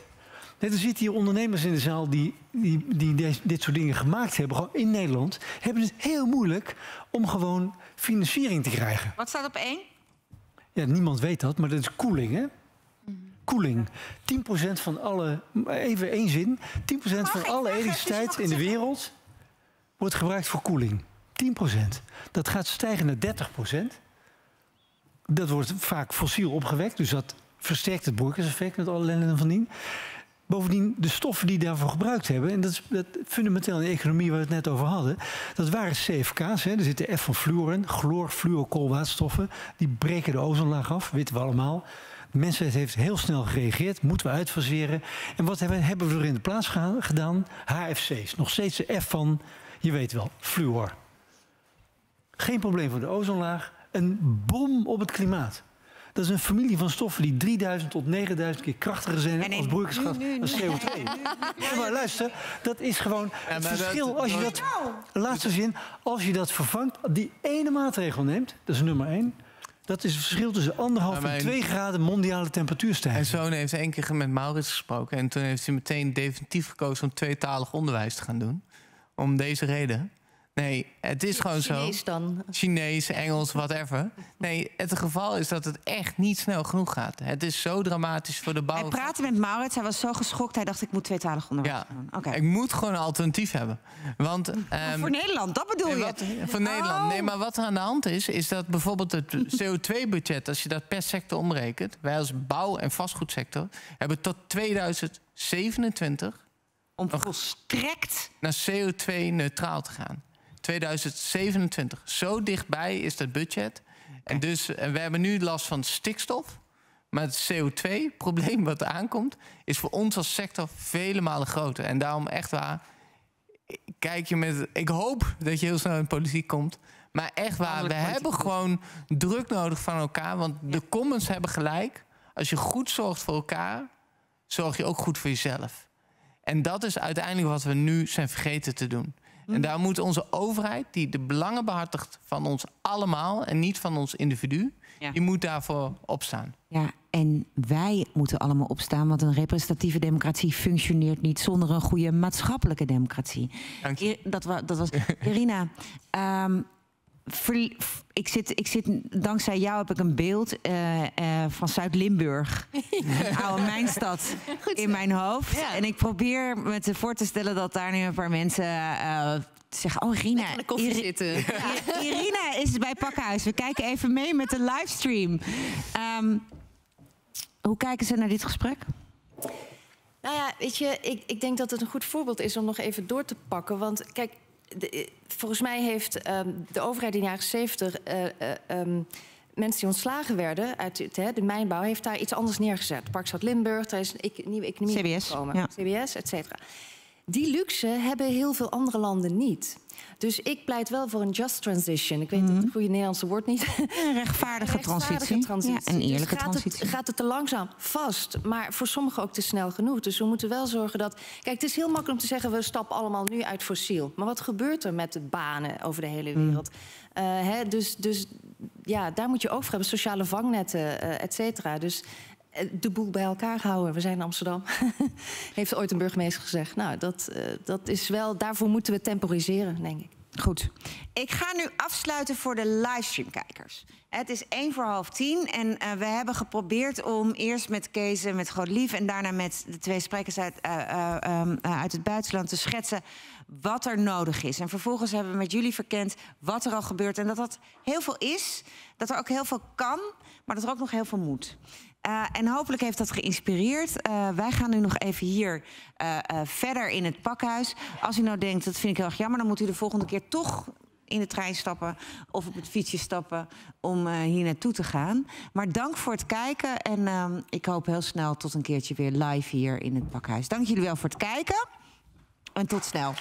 Er zitten hier ondernemers in de zaal die dit soort dingen gemaakt hebben, gewoon in Nederland, hebben het heel moeilijk om gewoon financiering te krijgen. Wat staat op 1? Ja, niemand weet dat, maar dat is koeling, hè? Koeling. 10% van alle, even één zin, 10% van alle elektriciteit in de wereld wordt gebruikt voor koeling. 10%. Dat gaat stijgen naar 30%. Dat wordt vaak fossiel opgewekt, dus dat versterkt het broeikaseffect met alle ellende van dien. Bovendien, de stoffen die daarvoor gebruikt hebben, en dat is fundamenteel in de economie waar we het net over hadden, dat waren CFK's. Hè. Er zit de F van fluor in, chloor, fluorkoolwaterstoffen. Die breken de ozonlaag af, weten we allemaal. De mensheid heeft heel snel gereageerd, moeten we uitfaseren. En wat hebben we er in de plaats gedaan? HFC's. Nog steeds de F van, je weet wel, fluor. Geen probleem voor de ozonlaag. Een bom op het klimaat. Dat is een familie van stoffen die 3000 tot 9000 keer krachtiger zijn als broeikasgas dan CO2. Ja, maar luister, dat is gewoon het verschil. Als je dat, laatste zin, als je dat vervangt, die ene maatregel neemt, dat is nummer 1. Dat is het verschil tussen 1,5 en 2 graden mondiale temperatuurstijging. Mijn zoon heeft 1 keer met Maurits gesproken. En toen heeft hij meteen definitief gekozen om 2-talig onderwijs te gaan doen. Om deze reden. Nee, het is gewoon Chinees zo. Dan. Chinees, Engels, whatever. Nee, het geval is dat het echt niet snel genoeg gaat. Het is zo dramatisch voor de bouw. Hij praatte met Maurits, hij was zo geschokt, hij dacht ik moet 2-talig onderwijs doen. Okay. Ik moet gewoon een alternatief hebben. Want, voor Nederland, dat bedoel je? Voor Nederland. Nee, maar wat er aan de hand is dat bijvoorbeeld het CO2-budget, als je dat per sector omrekent, wij als bouw- en vastgoedsector hebben tot 2027 om volstrekt naar CO2-neutraal te gaan. 2027. Zo dichtbij is dat budget. En dus we hebben nu last van stikstof. Maar het CO2-probleem wat er aankomt, is voor ons als sector vele malen groter. En daarom echt waar, ik hoop dat je heel snel in de politiek komt. Maar echt waar, we hebben gewoon druk nodig van elkaar. Want de commons hebben gelijk. Als je goed zorgt voor elkaar, zorg je ook goed voor jezelf. En dat is uiteindelijk wat we nu zijn vergeten te doen. En daar moet onze overheid, die de belangen behartigt van ons allemaal en niet van ons individu, die moet daarvoor opstaan. Ja, en wij moeten allemaal opstaan, want een representatieve democratie functioneert niet zonder een goede maatschappelijke democratie. Dank je. Dat was Irina. Ik zit, dankzij jou heb ik een beeld van Zuid-Limburg, een oude mijnstad, in mijn hoofd. Ja. En ik probeer me voor te stellen dat daar nu een paar mensen zeggen, oh Irina. Aan de koffie zitten. Irina is bij Pakhuis. We kijken even mee met de livestream. Hoe kijken ze naar dit gesprek? Nou ja, weet je, ik denk dat het een goed voorbeeld is om nog even door te pakken. Want kijk, volgens mij heeft de overheid in de jaren 70... mensen die ontslagen werden uit de mijnbouw... heeft daar iets anders neergezet. Parkstad Limburg, daar is een nieuwe economie CBS, gekomen. ja. CBS, et cetera. Die luxe hebben heel veel andere landen niet. Dus ik pleit wel voor een just transition. Ik weet het goede Nederlandse woord niet. Een rechtvaardige transitie. Ja, een eerlijke transitie. Gaat het te langzaam? Vast. Maar voor sommigen ook te snel genoeg. Dus we moeten wel zorgen dat... Kijk, het is heel makkelijk om te zeggen... we stappen allemaal nu uit fossiel. Maar wat gebeurt er met de banen over de hele wereld? Dus ja, daar moet je ook voor hebben. Sociale vangnetten, et cetera. Dus de boel bij elkaar houden. We zijn in Amsterdam. Heeft ooit een burgemeester gezegd. Nou, dat is wel... Daarvoor moeten we temporiseren, denk ik. Goed. Ik ga nu afsluiten voor de livestreamkijkers. Het is 9:45 en we hebben geprobeerd om eerst met Kees en met Godelief... en daarna met de twee sprekers uit het buitenland te schetsen wat er nodig is. En vervolgens hebben we met jullie verkend wat er al gebeurt... en dat dat heel veel is, dat er ook heel veel kan... maar dat er ook nog heel veel moet. En hopelijk heeft dat geïnspireerd. Wij gaan nu nog even hier verder in het Pakhuis. Als u nou denkt, dat vind ik heel erg jammer... dan moet u de volgende keer toch in de trein stappen... of op het fietsje stappen om hier naartoe te gaan. Maar dank voor het kijken. En ik hoop heel snel tot een keertje weer live hier in het Pakhuis. Dank jullie wel voor het kijken. En tot snel.